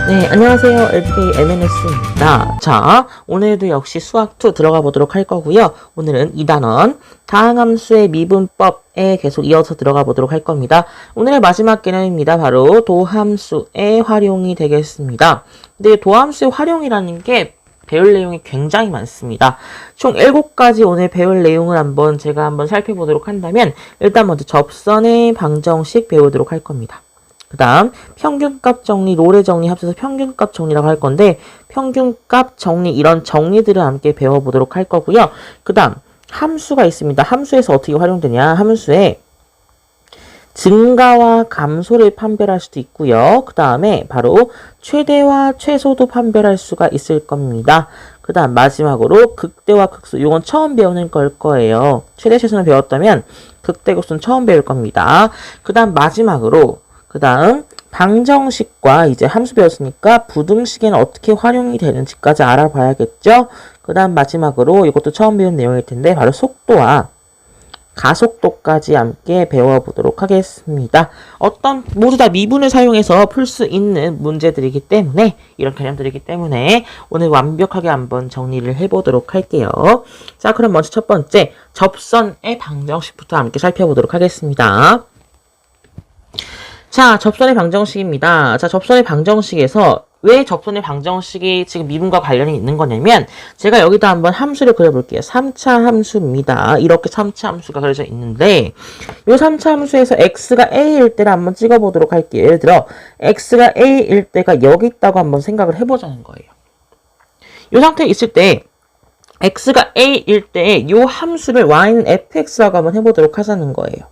네, 안녕하세요. LPK MNS입니다. 자, 오늘도 역시 수학2 들어가 보도록 할 거고요. 오늘은 2단원 다항함수의 미분법에 계속 이어서 들어가 보도록 할 겁니다. 오늘의 마지막 개념입니다. 바로 도함수의 활용이 되겠습니다. 근데 도함수의 활용이라는 게 배울 내용이 굉장히 많습니다. 총 7가지 오늘 배울 내용을 제가 한번 살펴보도록 한다면 일단 먼저 접선의 방정식 배우도록 할 겁니다. 그 다음 평균값 정리, 롤의 정리 합쳐서 평균값 정리라고 할 건데 평균값 정리 이런 정리들을 함께 배워보도록 할 거고요. 그 다음 함수가 있습니다. 함수에서 어떻게 활용되냐. 함수에 증가와 감소를 판별할 수도 있고요. 그 다음에 바로 최대와 최소도 판별할 수가 있을 겁니다. 그 다음 마지막으로 극대와 극소. 이건 처음 배우는 걸 거예요. 최대 최소는 배웠다면 극대 극소는 처음 배울 겁니다. 그 다음 마지막으로 그 다음 방정식과 이제 함수 배웠으니까 부등식에는 어떻게 활용이 되는지까지 알아봐야겠죠. 그 다음 마지막으로 이것도 처음 배운 내용일 텐데 바로 속도와 가속도까지 함께 배워보도록 하겠습니다. 모두 다 미분을 사용해서 풀 수 있는 문제들이기 때문에 이런 개념들이기 때문에 오늘 완벽하게 한번 정리를 해보도록 할게요. 자, 그럼 먼저 첫 번째 접선의 방정식부터 함께 살펴보도록 하겠습니다. 자, 접선의 방정식입니다. 자, 접선의 방정식에서 왜 접선의 방정식이 지금 미분과 관련이 있는 거냐면 제가 여기다 한번 함수를 그려볼게요. 3차 함수입니다. 이렇게 3차 함수가 그려져 있는데 이 3차 함수에서 x가 a일 때를 한번 찍어보도록 할게요. 예를 들어 x가 a일 때가 여기 있다고 한번 생각을 해보자는 거예요. 이 상태에 있을 때 x가 a일 때 이 함수를 y는 fx라고 한번 해보도록 하자는 거예요.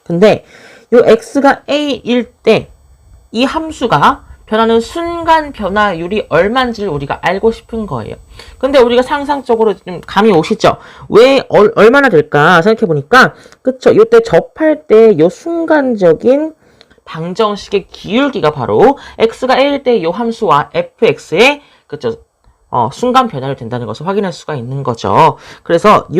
근데 이 x가 a일 때 이 함수가 변하는 순간 변화율이 얼마인지를 우리가 알고 싶은 거예요. 근데 우리가 상상적으로 좀 감이 오시죠? 왜 얼마나 될까 생각해 보니까 그쵸? 이때 접할 때 이 순간적인 방정식의 기울기가 바로 x가 a일 때 이 함수와 fx의 그쵸? 순간 변화를 된다는 것을 확인할 수가 있는 거죠. 그래서 이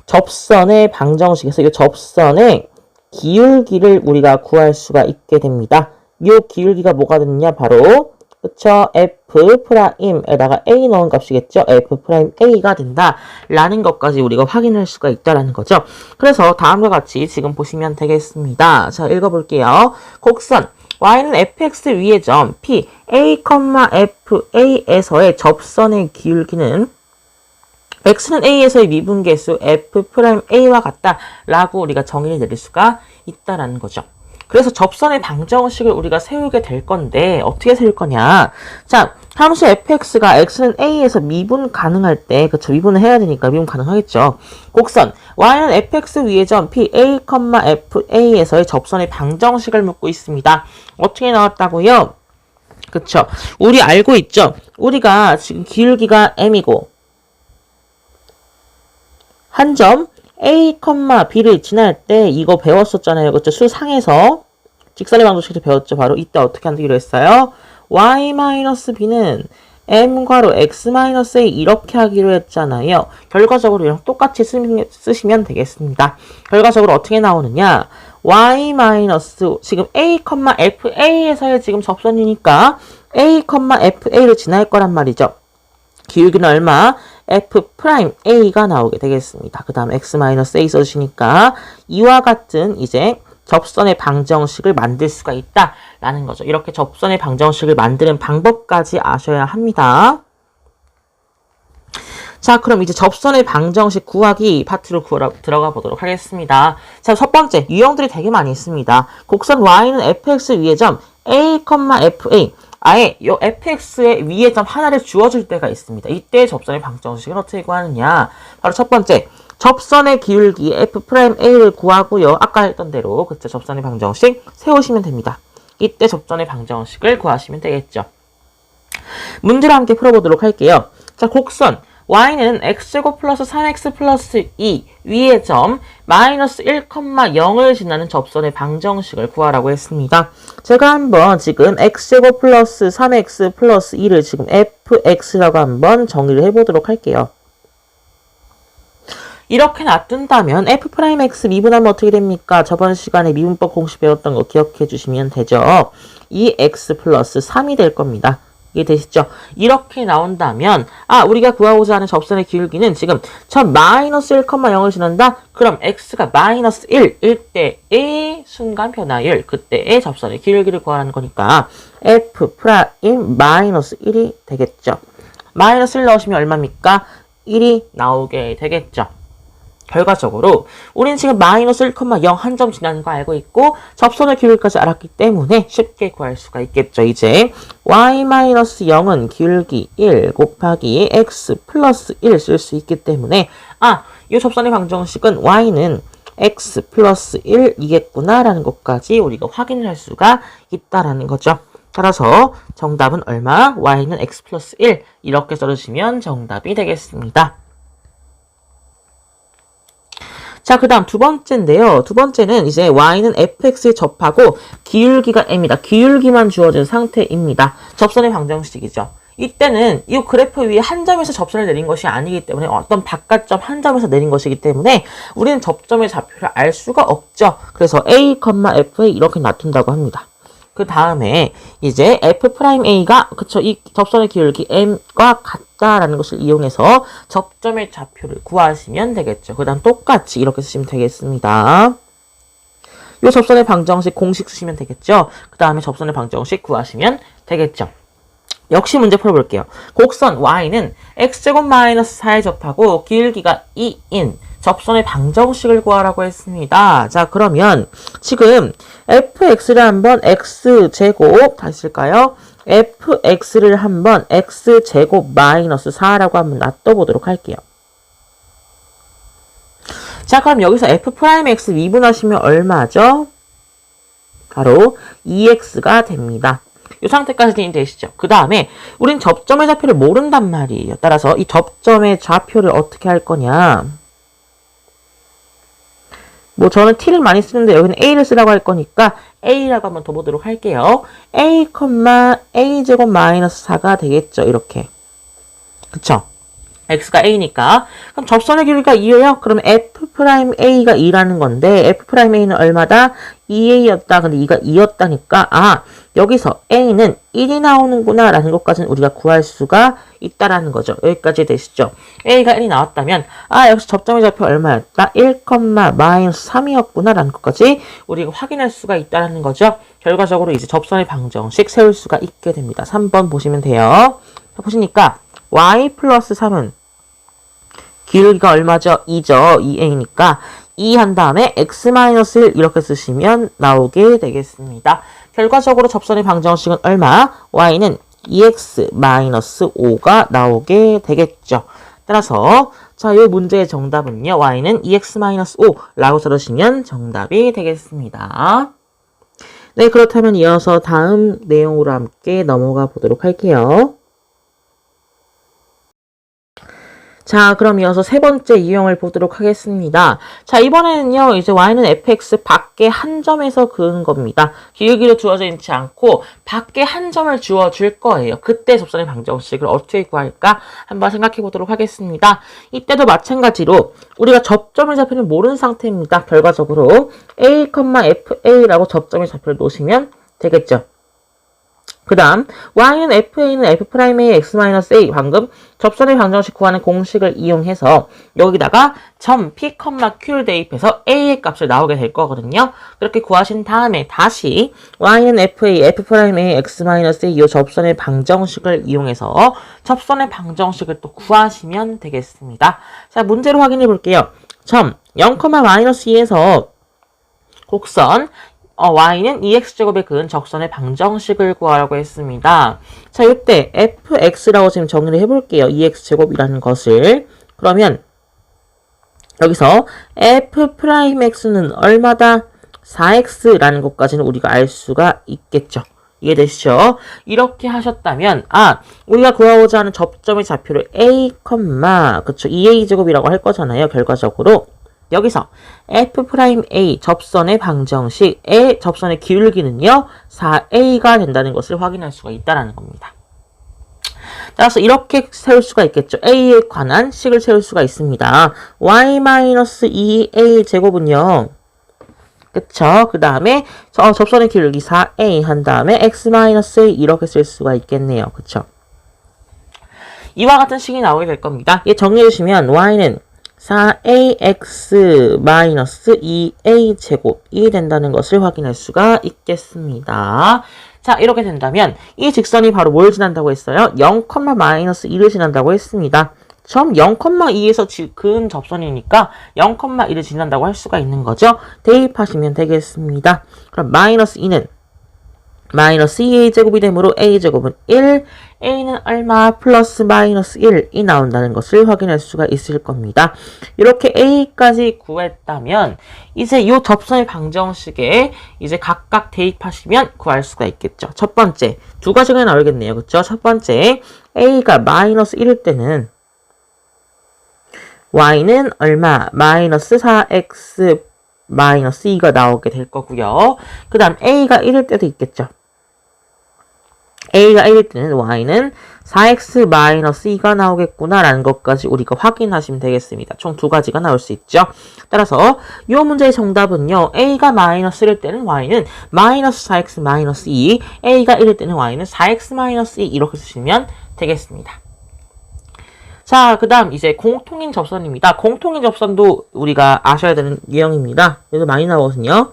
접선의 방정식에서 이 접선의 기울기를 우리가 구할 수가 있게 됩니다. 이 기울기가 뭐가 되느냐? 바로 그쵸? F'에다가 A 넣은 값이겠죠? F'A가 된다라는 것까지 우리가 확인할 수가 있다라는 거죠. 그래서 다음과 같이 지금 보시면 되겠습니다. 자, 읽어볼게요. 곡선 y는 fx 위의 점 P, A, FA에서의 접선의 기울기는 x는 a에서의 미분계수 f'a와 같다라고 우리가 정의를 내릴 수가 있다라는 거죠. 그래서 접선의 방정식을 우리가 세우게 될 건데 어떻게 세울 거냐. 자, 함수 fx가 x는 a에서 미분 가능할 때 그쵸, 미분을 해야 되니까 미분 가능하겠죠. 곡선 y는 fx 위의 점 p a, fa에서의 접선의 방정식을 묻고 있습니다. 어떻게 나왔다고요? 그쵸, 우리 알고 있죠. 우리가 지금 기울기가 m이고 한 점 A, B를 지날 때 이거 배웠었잖아요. 그렇죠? 수상에서 직선의 방정식도 배웠죠. 바로 이때 어떻게 하기로 했어요? Y-B는 M괄호 X-A 이렇게 하기로 했잖아요. 결과적으로 이랑 똑같이 쓰시면 되겠습니다. 결과적으로 어떻게 나오느냐? Y- 지금 A, FA에서의 지금 접선이니까 A, FA를 지날 거란 말이죠. 기울기는 얼마? F'A가 나오게 되겠습니다. 그 다음 X-A 써주시니까 이와 같은 이제 접선의 방정식을 만들 수가 있다라는 거죠. 이렇게 접선의 방정식을 만드는 방법까지 아셔야 합니다. 자, 그럼 이제 접선의 방정식 구하기 파트로 들어가 보도록 하겠습니다. 자, 첫 번째 유형들이 되게 많이 있습니다. 곡선 y는 fx 위의 점 A, FA 아예 이 fx의 위에 점 하나를 주어줄 때가 있습니다. 이때 접선의 방정식을 어떻게 구하느냐? 바로 첫 번째, 접선의 기울기 f'a를 구하고요. 아까 했던 대로 그때 접선의 방정식 세우시면 됩니다. 이때 접선의 방정식을 구하시면 되겠죠. 문제를 함께 풀어보도록 할게요. 자, 곡선 y는 x제곱 플러스 3x 플러스 2 위의 점 마이너스 1,0을 지나는 접선의 방정식을 구하라고 했습니다. 제가 한번 지금 x제곱 플러스 3x 플러스 2를 지금 fx라고 한번 정의를 해보도록 할게요. 이렇게 놔둔다면 f'x 미분하면 어떻게 됩니까? 저번 시간에 미분법 공식 배웠던 거 기억해 주시면 되죠. 2x 플러스 3이 될 겁니다. 이게 되시죠? 이렇게 나온다면 우리가 구하고자 하는 접선의 기울기는 지금 전 마이너스 1,0을 지난다? 그럼 x가 마이너스 1일 때의 순간 변화율, 그때의 접선의 기울기를 구하라는 거니까 f 프라임 마이너스 1이 되겠죠. 마이너스 1 넣으시면 얼마입니까? 1이 나오게 되겠죠. 결과적으로 우리는 지금 마이너스 1,0 한 점 지나는 거 알고 있고 접선의 기울기까지 알았기 때문에 쉽게 구할 수가 있겠죠. 이제 y-0은 기울기 1 곱하기 x 플러스 1 쓸 수 있기 때문에 이 접선의 방정식은 y는 x 플러스 1이겠구나 라는 것까지 우리가 확인을 할 수가 있다라는 거죠. 따라서 정답은 얼마? y는 x 플러스 1 이렇게 써주시면 정답이 되겠습니다. 자, 그 다음 두 번째인데요. 두 번째는 이제 y는 fx에 접하고 기울기가 m이다. 기울기만 주어진 상태입니다. 접선의 방정식이죠. 이때는 이 그래프 위에 한 점에서 접선을 내린 것이 아니기 때문에 어떤 바깥점 한 점에서 내린 것이기 때문에 우리는 접점의 좌표를 알 수가 없죠. 그래서 a, f에 이렇게 놔둔다고 합니다. 그 다음에 이제 f'a가 이 접선의 기울기 m과 같다라는 것을 이용해서 접점의 좌표를 구하시면 되겠죠. 그 다음 똑같이 이렇게 쓰시면 되겠습니다. 이 접선의 방정식 공식 쓰시면 되겠죠. 그 다음에 접선의 방정식 구하시면 되겠죠. 역시 문제 풀어볼게요. 곡선 y는 x제곱 마이너스 4에 접하고 기울기가 2인 접선의 방정식을 구하라고 했습니다. 자, 그러면 지금 fx를 한번 x제곱 다시 쓸까요? fx를 한번 x제곱 마이너스 4라고 한번 놔둬보도록 할게요. 자, 그럼 여기서 f'x 미분하시면 얼마죠? 바로 2x가 됩니다. 이 상태까지는 되시죠. 그 다음에 우린 접점의 좌표를 모른단 말이에요. 따라서 이 접점의 좌표를 어떻게 할 거냐? 저는 t를 많이 쓰는데 여기는 a를 쓰라고 할 거니까 a라고 한번 더 보도록 할게요. a제곱 마이너스 4가 되겠죠. 이렇게. 그쵸? x가 a니까. 그럼 접선의 기울기가 2예요. 그러면 f'a가 2라는 건데 f'a는 얼마다? 2a였다. 근데 2가 2였다니까 여기서 a는 1이 나오는구나 라는 것까지는 우리가 구할 수가 있다라는 거죠. 여기까지 되시죠? a가 1이 나왔다면 여기서 접점의 좌표 얼마였다? 1,-3이었구나 라는 것까지 우리가 확인할 수가 있다라는 거죠. 결과적으로 이제 접선의 방정식 세울 수가 있게 됩니다. 3번 보시면 돼요. 자, 보시니까 y 플러스 3은 기울기가 얼마죠? 2죠. 2a니까 2 한 다음에 x-1 이렇게 쓰시면 나오게 되겠습니다. 결과적으로 접선의 방정식은 얼마? y는 2x-5가 나오게 되겠죠. 따라서 자, 이 문제의 정답은요. y는 2x-5라고 써주시면 정답이 되겠습니다. 네, 그렇다면 이어서 다음 내용으로 함께 넘어가 보도록 할게요. 자, 그럼 이어서 세 번째 유형을 보도록 하겠습니다. 자, 이번에는요, 이제 y는 fx 밖에 한 점에서 그은 겁니다. 기울기로 주어져 있지 않고 밖에 한 점을 주어줄 거예요. 그때 접선의 방정식을 어떻게 구할까? 한번 생각해 보도록 하겠습니다. 이때도 마찬가지로 우리가 접점의 좌표는 모르는 상태입니다. 결과적으로 a, fa라고 접점의 좌표를 놓으시면 되겠죠. 그 다음 y는 fa는 f'a의 x-a 방금 접선의 방정식 구하는 공식을 이용해서 여기다가 점 p, q를 대입해서 a의 값을 나오게 될 거거든요. 그렇게 구하신 다음에 다시 y는 f'a의 x-a 이 접선의 방정식을 이용해서 접선의 방정식을 또 구하시면 되겠습니다. 자, 문제로 확인해 볼게요. 점 0,-2에서 곡선 y는 2x제곱에 그은 적선의 방정식을 구하라고 했습니다. 자, 이때 fx라고 지금 정의를 해볼게요. 2x제곱이라는 것을. 그러면 여기서 f'x는 얼마다? 4x라는 것까지는 우리가 알 수가 있겠죠. 이해되시죠? 이렇게 하셨다면 우리가 구하고자 하는 접점의 좌표를 a, 그쵸, 2a제곱이라고 할 거잖아요. 결과적으로. 여기서 f'a 접선의 방정식의 접선의 기울기는요 4a가 된다는 것을 확인할 수가 있다는 겁니다. 따라서 이렇게 세울 수가 있겠죠. a에 관한 식을 세울 수가 있습니다. y-2a 제곱은요. 그쵸? 그 다음에 접선의 기울기 4a 한 다음에 x-a 이렇게 쓸 수가 있겠네요. 그쵸? 이와 같은 식이 나오게 될 겁니다. 얘 정리해주시면 y는 4ax-2a 제곱이 된다는 것을 확인할 수가 있겠습니다. 자, 이렇게 된다면 이 직선이 바로 뭘 지난다고 했어요? 0,-1을 지난다고 했습니다. 점 0,2에서 그은 접선이니까 0,1을 지난다고 할 수가 있는 거죠. 대입하시면 되겠습니다. 그럼 -2는 -2a 제곱이 되므로 a 제곱은 1, a는 얼마 플러스 -1이 나온다는 것을 확인할 수가 있을 겁니다. 이렇게 a까지 구했다면 이제 이 접선의 방정식에 이제 각각 대입하시면 구할 수가 있겠죠. 첫 번째 두 가지가 나오겠네요. 그렇죠? 첫 번째 a가 -1일 때는 y는 얼마? -4x -2가 나오게 될 거고요. 그 다음 a가 1일 때도 있겠죠. a가 1일 때는 y는 4x-2가 나오겠구나 라는 것까지 우리가 확인하시면 되겠습니다. 총 두 가지가 나올 수 있죠. 따라서 이 문제의 정답은요. a가 -1일 때는 y는 -4x-2, a가 1일 때는 y는 4x-2 이렇게 쓰시면 되겠습니다. 자, 그 다음 이제 공통인 접선입니다. 공통인 접선도 우리가 아셔야 되는 유형입니다. 그래서 많이 나오거든요.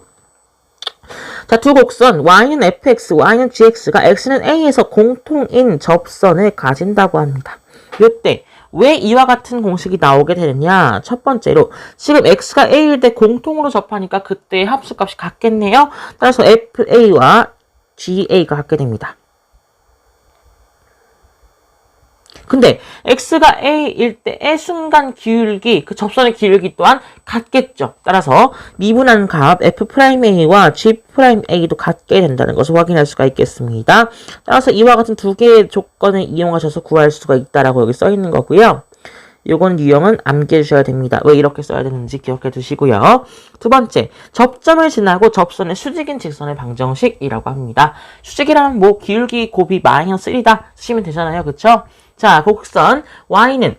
자, 두 곡선 y는 fx, y는 gx가 x는 a에서 공통인 접선을 가진다고 합니다. 이때 왜 이와 같은 공식이 나오게 되느냐? 첫 번째로 지금 x가 a일 때 공통으로 접하니까 그때 합수값이 같겠네요. 따라서 fa와 ga가 같게 됩니다. 근데 x가 a일 때의 순간 기울기, 그 접선의 기울기 또한 같겠죠. 따라서 미분한 값 f'a와 g'a도 같게 된다는 것을 확인할 수가 있겠습니다. 따라서 이와 같은 두 개의 조건을 이용하셔서 구할 수가 있다라고 여기 써 있는 거고요. 요건 유형은 암기해 주셔야 됩니다. 왜 이렇게 써야 되는지 기억해 두시고요. 두 번째, 접점을 지나고 접선의 수직인 직선의 방정식이라고 합니다. 수직이라면 뭐 기울기 곱이 -1이다 쓰시면 되잖아요. 그쵸? 자, 곡선 y는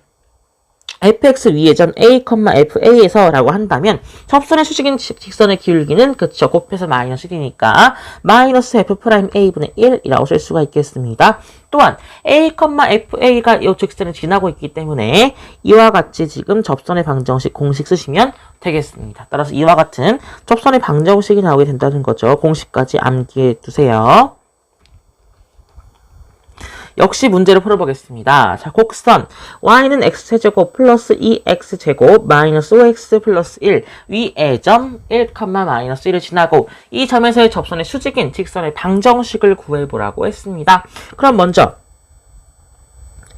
fx 위에 점 a, fa에서 라고 한다면 접선의 수직인 직선의 기울기는 그쵸 곱해서 -1이니까 -f'a분의 1이라고 쓸 수가 있겠습니다. 또한 a, fa가 이 직선을 지나고 있기 때문에 이와 같이 지금 접선의 방정식 공식 쓰시면 되겠습니다. 따라서 이와 같은 접선의 방정식이 나오게 된다는 거죠. 공식까지 암기해 두세요. 역시 문제를 풀어보겠습니다. 자, 곡선 y는 x제곱 플러스 2x제곱 마이너스 5x 플러스 1 위에 점 1, -1을 지나고 이 점에서의 접선의 수직인 직선의 방정식을 구해보라고 했습니다. 그럼 먼저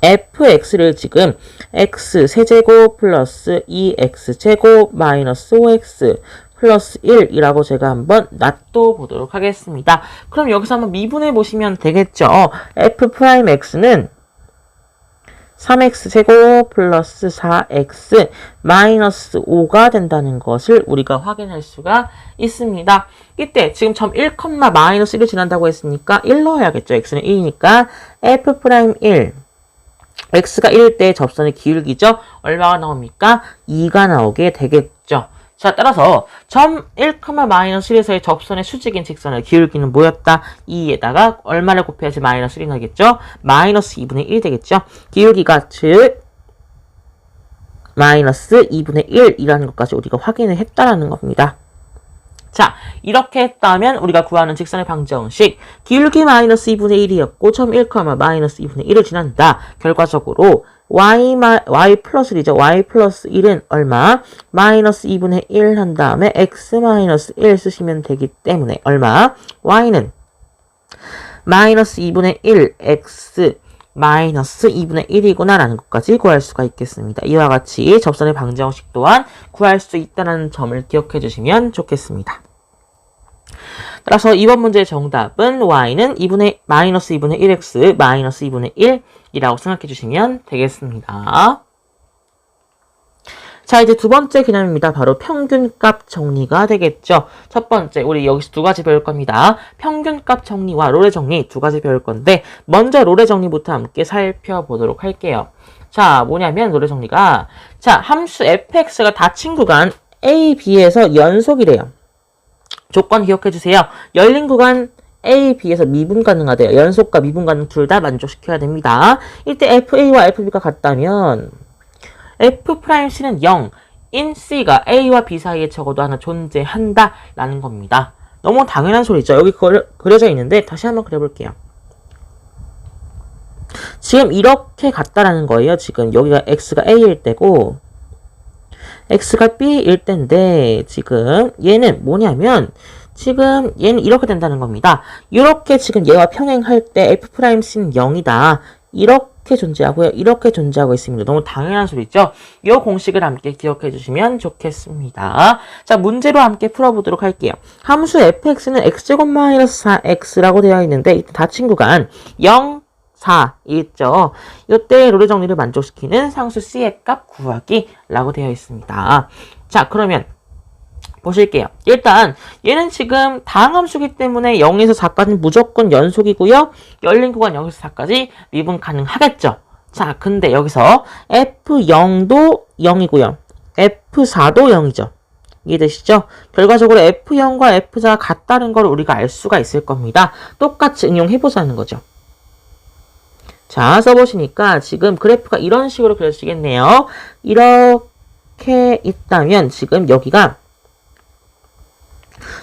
fx를 지금 x세제곱 플러스 2x제곱 마이너스 5x 플러스 1이라고 제가 한번 놔둬 보도록 하겠습니다. 그럼 여기서 한번 미분해 보시면 되겠죠. f'x는 3x제곱 플러스 4x 마이너스 5가 된다는 것을 우리가 확인할 수가 있습니다. 이때 지금 점 1, -1을 지난다고 했으니까 1 넣어야겠죠. x는 1이니까 f'1 x가 1일 때 접선의 기울기죠. 얼마가 나옵니까? 2가 나오게 되겠죠. 자, 따라서 점 1, -1에서의 접선의 수직인 직선의 기울기는 뭐였다? 2에다가 얼마를 곱해야지 -1이 나겠죠? 마이너스 2분의 1이 되겠죠? 기울기가 즉 마이너스 2분의 1이라는 것까지 우리가 확인을 했다라는 겁니다. 자, 이렇게 했다면 우리가 구하는 직선의 방정식 기울기 마이너스 2분의 1이었고 점 1, 마이너스 2분의 1을 지난다. 결과적으로 y 플러스 1이죠. y 플러스 1은 얼마? 마이너스 2분의 1 한 다음에 x 마이너스 1 쓰시면 되기 때문에 얼마? y는 마이너스 2분의 1 x 마이너스 2분의 1이구나 라는 것까지 구할 수가 있겠습니다. 이와 같이 접선의 방정식 또한 구할 수 있다는 점을 기억해 주시면 좋겠습니다. 따라서 이번 문제의 정답은 y는 마이너스 2분의 1x 마이너스 2분의 1이라고 생각해 주시면 되겠습니다. 자, 이제 두 번째 개념입니다. 바로 평균값 정리가 되겠죠. 첫 번째, 우리 여기서 두 가지 배울 겁니다. 평균값 정리와 롤의 정리 두 가지 배울 건데, 먼저 롤의 정리부터 함께 살펴보도록 할게요. 자, 뭐냐면 롤의 정리가, 자, 함수 fx가 닫힌 구간 a, b에서 연속이래요. 조건 기억해주세요. 열린 구간 A, B에서 미분 가능하대요. 연속과 미분 가능 둘 다 만족시켜야 됩니다. 이때 FA와 FB가 같다면 F'C는 0, 인 C가 A와 B 사이에 적어도 하나 존재한다 라는 겁니다. 너무 당연한 소리죠. 여기 그려져 있는데 다시 한번 그려볼게요. 지금 이렇게 같다라는 거예요. 지금 여기가 X가 A일 때고 X가 B일 때인데 지금 얘는 뭐냐면 지금 얘는 이렇게 된다는 겁니다. 이렇게 지금 얘와 평행할 때 F'C는 0이다. 이렇게 존재하고요. 이렇게 존재하고 있습니다. 너무 당연한 소리죠? 이 공식을 함께 기억해 주시면 좋겠습니다. 자, 문제로 함께 풀어보도록 할게요. 함수 fx는 x-4x라고 되어 있는데 이 닫힌 구간 0, 4 있죠. 이때 롤의 정리를 만족시키는 상수 c의 값 구하기 라고 되어 있습니다. 자, 그러면 보실게요. 일단 얘는 지금 다항함수기 때문에 0에서 4까지는 무조건 연속이고요. 열린 구간 0에서 4까지 미분 가능하겠죠. 자, 근데 여기서 F0도 0이고요. F4도 0이죠. 이해되시죠? 결과적으로 F0과 F4가 같다는 걸 우리가 알 수가 있을 겁니다. 똑같이 응용해보자는 거죠. 자, 써보시니까 지금 그래프가 이런 식으로 그려지겠네요. 이렇게 있다면 지금 여기가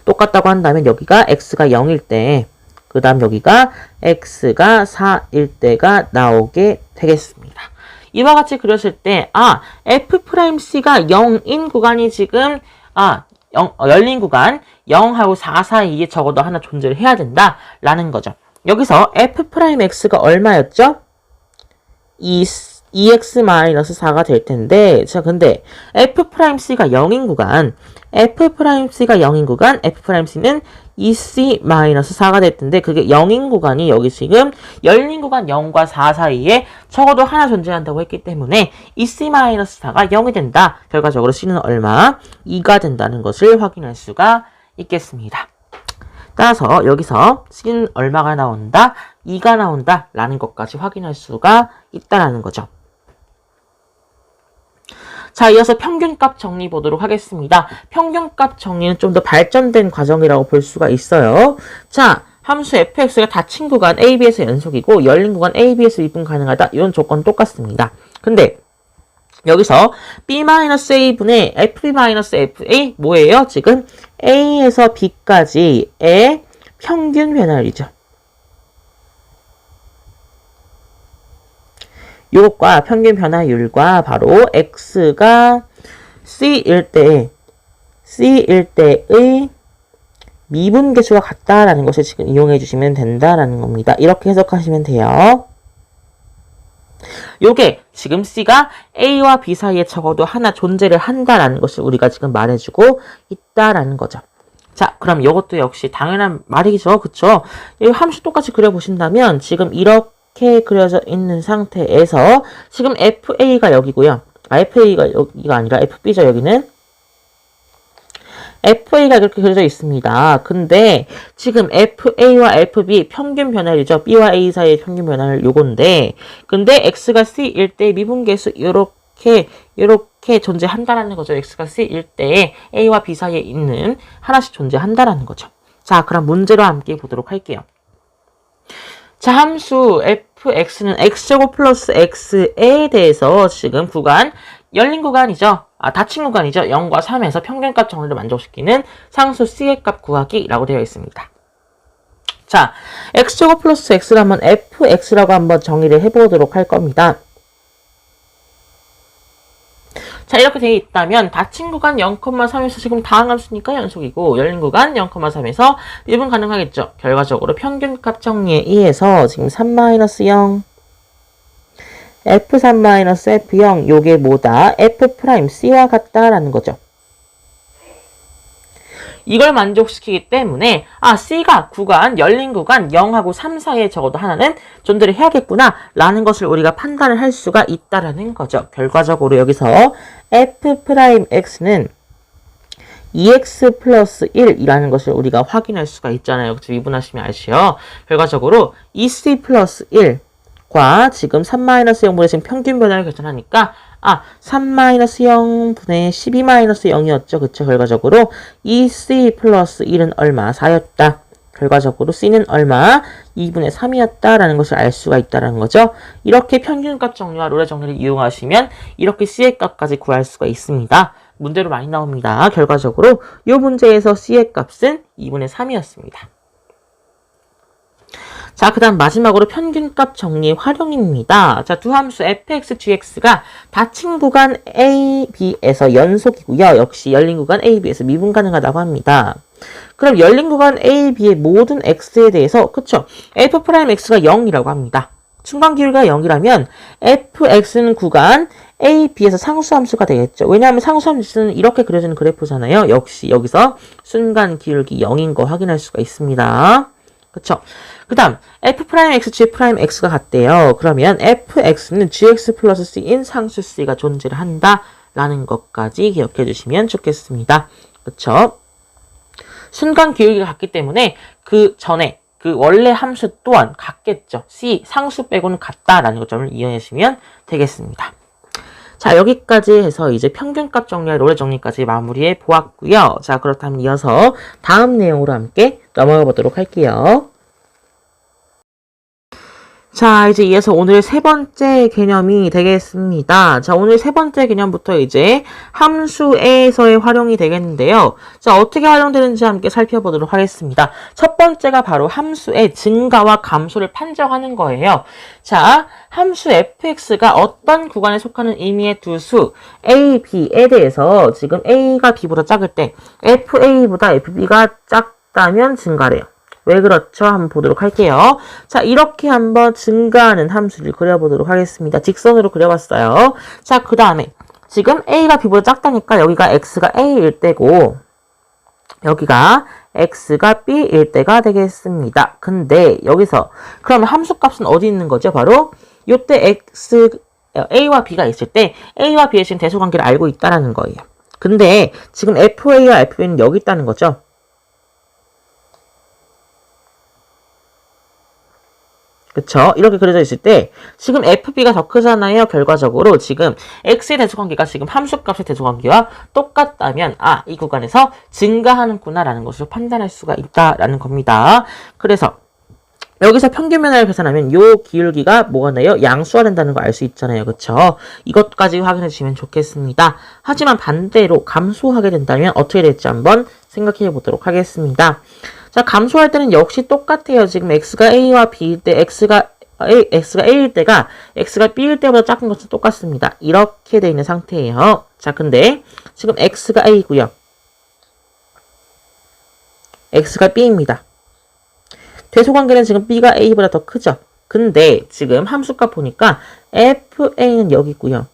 똑같다고 한다면 여기가 x가 0일 때, 그 다음 여기가 x가 4일 때가 나오게 되겠습니다. 이와 같이 그렸을 때, F'C가 0인 구간이 지금, 열린 구간 0하고 4 사이에 적어도 하나 존재를 해야 된다, 라는 거죠. 여기서 F'X가 얼마였죠? 2x-4가 될 텐데, 자, 근데 F'C가 0인 구간, F'C가 0인 구간, F'C는 2c-4가 될 텐데, 그게 0인 구간이 여기 지금 열린 구간 0과 4 사이에 적어도 하나 존재한다고 했기 때문에 2c-4가 0이 된다. 결과적으로 c는 얼마? 2가 된다는 것을 확인할 수가 있겠습니다. 따라서 여기서 c는 얼마가 나온다? 2가 나온다 라는 것까지 확인할 수가 있다라는 거죠. 자, 이어서 평균값 정리 보도록 하겠습니다. 평균값 정리는 좀 더 발전된 과정이라고 볼 수가 있어요. 자, 함수 fx가 닫힌 구간 a, b에서 연속이고 열린 구간 a, b에서 미분 가능하다. 이런 조건 똑같습니다. 근데 여기서 b-a분의 fb-fa 뭐예요? 지금 a에서 b까지의 평균 변화율이죠. 이것과 평균 변화율과 바로 x가 c일 때의 미분 계수가 같다라는 것을 지금 이용해 주시면 된다라는 겁니다. 이렇게 해석하시면 돼요. 요게 지금 c가 a와 b 사이에 적어도 하나 존재를 한다라는 것을 우리가 지금 말해주고 있다라는 거죠. 자, 그럼 이것도 역시 당연한 말이죠. 그쵸? 이 함수 똑같이 그려보신다면 지금 이렇게 그려져 있는 상태에서 지금 FA가 여기고요. FA가 여기가 아니라 FB죠. 여기는. FA가 이렇게 그려져 있습니다. 근데 지금 FA와 FB 평균 변화율이죠. B와 A 사이의 평균 변화율 요건데 근데 X가 C일 때 미분계수 이렇게 존재한다라는 거죠. X가 C일 때 A와 B 사이에 있는 하나씩 존재한다라는 거죠. 자, 그럼 문제로 함께 보도록 할게요. 자, 함수 fx는 x제곱 플러스 x에 대해서 지금 구간, 열린 구간이죠. 닫힌 구간이죠. 0과 3에서 평균값 정리를 만족시키는 상수 c의 값 구하기라고 되어 있습니다. 자, x제곱 플러스 x를 한번 fx라고 한번 정의를 해보도록 할 겁니다. 자, 이렇게 되어 있다면 닫힌 구간 0,3에서 지금 다항함수니까 연속이고 열린 구간 0,3에서 미분 가능하겠죠. 결과적으로 평균값 정리에 의해서 지금 3-0 F3-F0 요게 뭐다? F'C와 같다라는 거죠. 이걸 만족시키기 때문에 C가 열린 구간 0하고 3 사이에 적어도 하나는 존재를 해야겠구나 라는 것을 우리가 판단을 할 수가 있다라는 거죠. 결과적으로 여기서 F'X는 2x 플러스 1이라는 것을 우리가 확인할 수가 있잖아요. 그쵸? 미분하시면 아시죠? 결과적으로 2c 플러스 1과 지금 3-0분의 지금 평균 변화를 계산하니까 3-0분의 12-0이었죠. 그쵸? 결과적으로 2c 플러스 1은 얼마? 4였다. 결과적으로 c는 얼마? 2분의 3이었다라는 것을 알 수가 있다는 거죠. 이렇게 평균값 정리와 롤의 정리를 이용하시면 이렇게 c의 값까지 구할 수가 있습니다. 문제로 많이 나옵니다. 결과적으로 이 문제에서 c의 값은 2분의 3이었습니다. 자, 그 다음 마지막으로 평균값 정리 활용입니다. 자, 두 함수 fx, gx가 닫힌 구간 a, b에서 연속이고요. 역시 열린 구간 a, b에서 미분 가능하다고 합니다. 그럼 열린 구간 a, b의 모든 x에 대해서 그쵸? f'x가 0이라고 합니다. 순간 기울기가 0이라면 fx는 구간 a, b에서 상수함수가 되겠죠. 왜냐하면 상수함수는 이렇게 그려지는 그래프잖아요. 역시 여기서 순간 기울기 0인 거 확인할 수가 있습니다. 그쵸? 그 다음 f'x, g'x가 같대요. 그러면 fx는 gx 플러스 c인 상수 c가 존재를 한다라는 것까지 기억해 주시면 좋겠습니다. 그쵸? 순간 기울기가 같기 때문에 그 전에 그 원래 함수 또한 같겠죠. c 상수 빼고는 같다라는 점을 이해하시면 되겠습니다. 자, 여기까지 해서 이제 평균값 정리와 롤의 정리까지 마무리해 보았고요. 자, 그렇다면 이어서 다음 내용으로 함께 넘어가 보도록 할게요. 자, 이제 이어서 오늘 세 번째 개념이 되겠습니다. 자, 오늘 세 번째 개념부터 이제 함수에서의 활용이 되겠는데요. 자, 어떻게 활용되는지 함께 살펴보도록 하겠습니다. 첫 번째가 바로 함수의 증가와 감소를 판정하는 거예요. 자, 함수 fx가 어떤 구간에 속하는 의미의 두 수 a, b에 대해서 지금 a가 b보다 작을 때 fa보다 fb가 작다면 증가래요. 왜 그렇죠? 한번 보도록 할게요. 자, 이렇게 한번 증가하는 함수를 그려보도록 하겠습니다. 직선으로 그려봤어요. 자, 그 다음에 지금 a가 b보다 작다니까 여기가 x가 a일 때고 여기가 x가 b일 때가 되겠습니다. 근데 여기서 그러면 함수값은 어디 있는 거죠? 바로 이때 a와 b가 있을 때 a와 b의 지금 대소관계를 알고 있다는 거예요. 근데 지금 fa와 fb는 여기 있다는 거죠. 그쵸? 이렇게 그려져 있을 때 지금 fb가 더 크잖아요. 결과적으로 지금 x의 대소관계가 지금 함수값의 대소관계와 똑같다면 이 구간에서 증가하는구나 라는 것을 판단할 수가 있다라는 겁니다. 그래서 여기서 평균 변화를 계산하면 요 기울기가 뭐가 나요? 양수가 된다는 거 알 수 있잖아요. 그쵸? 이것까지 확인해 주시면 좋겠습니다. 하지만 반대로 감소하게 된다면 어떻게 될지 한번 생각해 보도록 하겠습니다. 자, 감소할 때는 역시 똑같아요. 지금 x가 a와 b일 때 x가 a일 때가 x가 b일 때보다 작은 것은 똑같습니다. 이렇게 돼 있는 상태예요. 자, 근데 지금 x가 a고요. x가 b입니다. 대소관계는 지금 b가 a보다 더 크죠. 근데 지금 함수값 보니까 fa는 여기 있고요.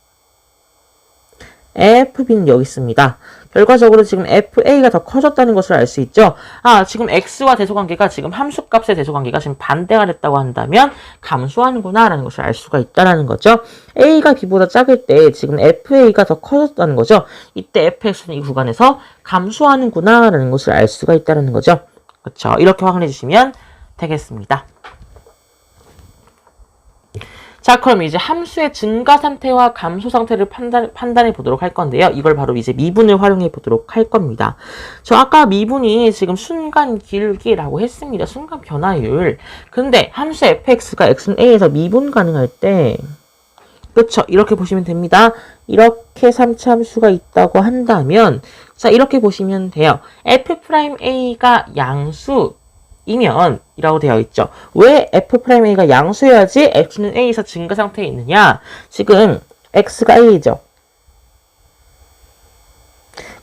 fb는 여기 있습니다. 결과적으로 지금 fa가 더 커졌다는 것을 알 수 있죠. 지금 x와 대소관계가 지금 함수값의 대소관계가 지금 반대가 됐다고 한다면 감소하는구나 라는 것을 알 수가 있다는 거죠. a가 b보다 작을 때 지금 fa가 더 커졌다는 거죠. 이때 fx는 이 구간에서 감소하는구나 라는 것을 알 수가 있다는 거죠. 그렇죠. 이렇게 확인해 주시면 되겠습니다. 자, 그럼 이제 함수의 증가 상태와 감소 상태를 판단해 보도록 할 건데요. 이걸 바로 이제 미분을 활용해 보도록 할 겁니다. 저 아까 미분이 지금 순간 기울기라고 했습니다. 순간 변화율. 근데 함수 fx가 x는 a에서 미분 가능할 때 그렇죠. 이렇게 보시면 됩니다. 이렇게 3차 함수가 있다고 한다면 자, 이렇게 보시면 돼요. f'a가 양수 이면 이라고 되어 있죠. 왜 f'a가 양수여야지 x는 a에서 증가 상태에 있느냐? 지금 x가 a죠.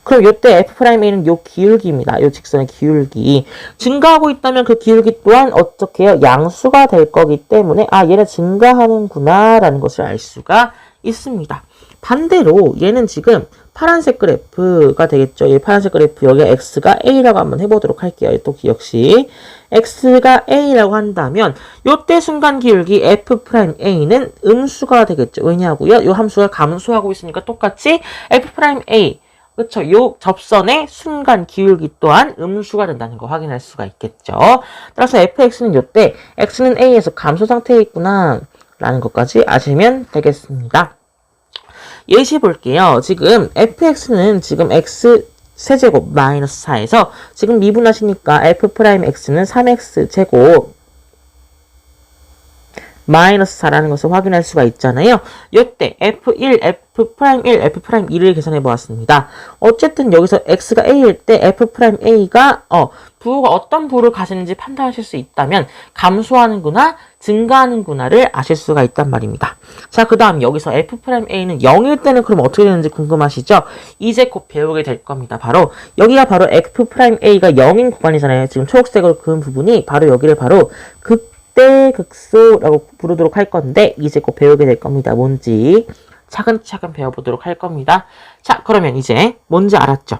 그럼 이때 f'a는 요 기울기입니다. 요 직선의 기울기. 증가하고 있다면 그 기울기 또한 어떻게 해요? 양수가 될 거기 때문에 얘는 증가하는구나 라는 것을 알 수가 있습니다. 반대로 얘는 지금 파란색 그래프가 되겠죠. 이 파란색 그래프 여기 x가 a라고 한번 해보도록 할게요. 또 역시 x가 a라고 한다면 요때 순간 기울기 f'a는 음수가 되겠죠. 왜냐고요? 이 함수가 감소하고 있으니까 똑같이 f'a 그쵸. 요 접선의 순간 기울기 또한 음수가 된다는 거 확인할 수가 있겠죠. 따라서 fx는 요때 x는 a에서 감소 상태에 있구나 라는 것까지 아시면 되겠습니다. 예시 볼게요. 지금 fx는 지금 x 세제곱 마이너스 4에서 지금 미분하시니까 f'x는 3x제곱 마이너스 4라는 것을 확인할 수가 있잖아요. 이때 F1, F'1, F'2를 계산해 보았습니다. 어쨌든 여기서 X가 A일 때 F'A가 부호가 어떤 부호를 가지는지 판단하실 수 있다면 감소하는구나, 증가하는구나를 아실 수가 있단 말입니다. 자, 그 다음 여기서 F'A는 0일 때는 그럼 어떻게 되는지 궁금하시죠? 이제 곧 배우게 될 겁니다. 바로 여기가 바로 F'A가 0인 구간이잖아요. 지금 초록색으로 그은 부분이 바로 여기를 바로 극대극소라고 부르도록 할 건데 이제 곧 배우게 될 겁니다. 뭔지 차근차근 배워보도록 할 겁니다. 자, 그러면 이제 뭔지 알았죠?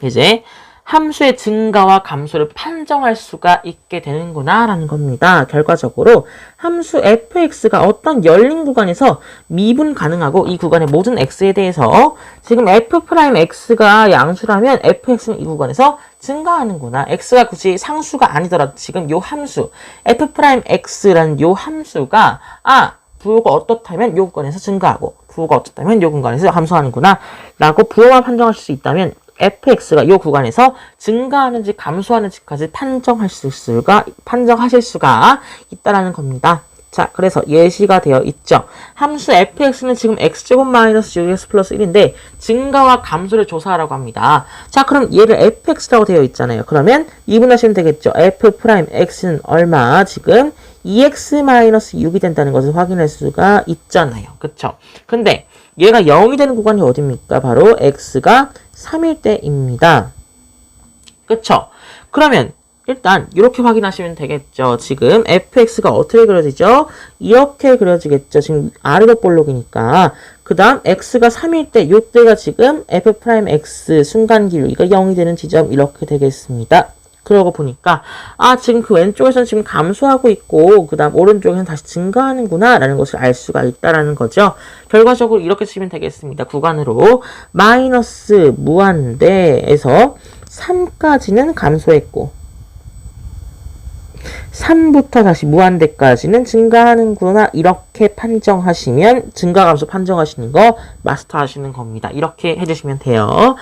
이제 함수의 증가와 감소를 판정할 수가 있게 되는구나 라는 겁니다. 결과적으로 함수 fx가 어떤 열린 구간에서 미분 가능하고 이 구간의 모든 x에 대해서 지금 f'x가 양수라면 fx는 이 구간에서 증가하는구나. x가 굳이 상수가 아니더라도 지금 요 함수 f'x라는 요 함수가 부호가 어떻다면 요 구간에서 증가하고 부호가 어떻다면 요 구간에서 감소하는구나 라고 부호만 판정하실 수 있다면 fx가 이 구간에서 증가하는지 감소하는지까지 판정하실 수가 있다라는 겁니다. 자, 그래서 예시가 되어 있죠. 함수 fx는 지금 x제곱 마이너스 6x 플러스 1인데 증가와 감소를 조사하라고 합니다. 자, 그럼 얘를 fx라고 되어 있잖아요. 그러면 이분하시면 되겠죠. f'x는 얼마? 지금 2x 마이너스 6이 된다는 것을 확인할 수가 있잖아요. 그쵸? 근데 얘가 0이 되는 구간이 어딥니까? 바로 x가 3일 때입니다. 그쵸? 그러면 일단 이렇게 확인하시면 되겠죠. 지금 fx가 어떻게 그려지죠? 이렇게 그려지겠죠. 지금 아래로 볼록이니까. 그 다음 x가 3일 때, 이때가 지금 f'x 순간 기울기가 0이 되는 지점 이렇게 되겠습니다. 그러고 보니까 지금 그 왼쪽에서는 지금 감소하고 있고 그 다음 오른쪽에서는 다시 증가하는구나 라는 것을 알 수가 있다라는 거죠. 결과적으로 이렇게 치면 되겠습니다. 구간으로 마이너스 무한대에서 3까지는 감소했고 3부터 다시 무한대까지는 증가하는구나 이렇게 판정하시면 증가 감소 판정하시는 거 마스터하시는 겁니다. 이렇게 해주시면 돼요.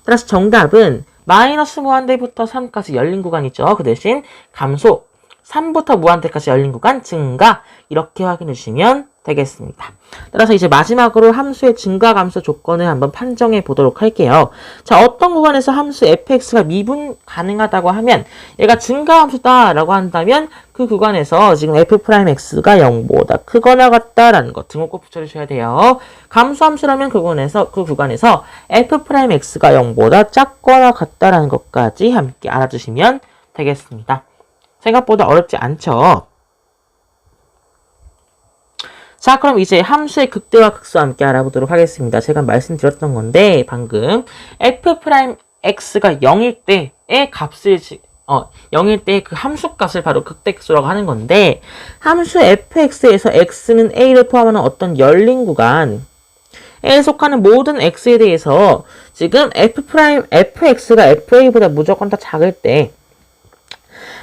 따라서 정답은 마이너스 무한대부터 3까지 열린 구간이죠. 그 대신 감소 3부터 무한대까지 열린 구간 증가 이렇게 확인해 주시면 되겠습니다. 따라서 이제 마지막으로 함수의 증가 감소 조건을 한번 판정해 보도록 할게요. 자, 어떤 구간에서 함수 fx가 미분 가능하다고 하면 얘가 증가 함수다 라고 한다면 그 구간에서 지금 f'x가 0보다 크거나 같다라는 거 등호꼭 붙여주셔야 돼요. 감소 함수라면 그 구간에서 f'x가 0보다 작거나 같다라는 것까지 함께 알아주시면 되겠습니다. 생각보다 어렵지 않죠? 자, 그럼 이제 함수의 극대와 극소와 함께 알아보도록 하겠습니다. 제가 말씀드렸던 건데 방금 f'x가 0일 때의 값을 0일 때 그 함수 값을 바로 극대 극소라고 하는 건데 함수 fx에서 x는 a를 포함하는 어떤 열린 구간에 속하는 모든 x에 대해서 지금 fx가 fa보다 무조건 다 작을 때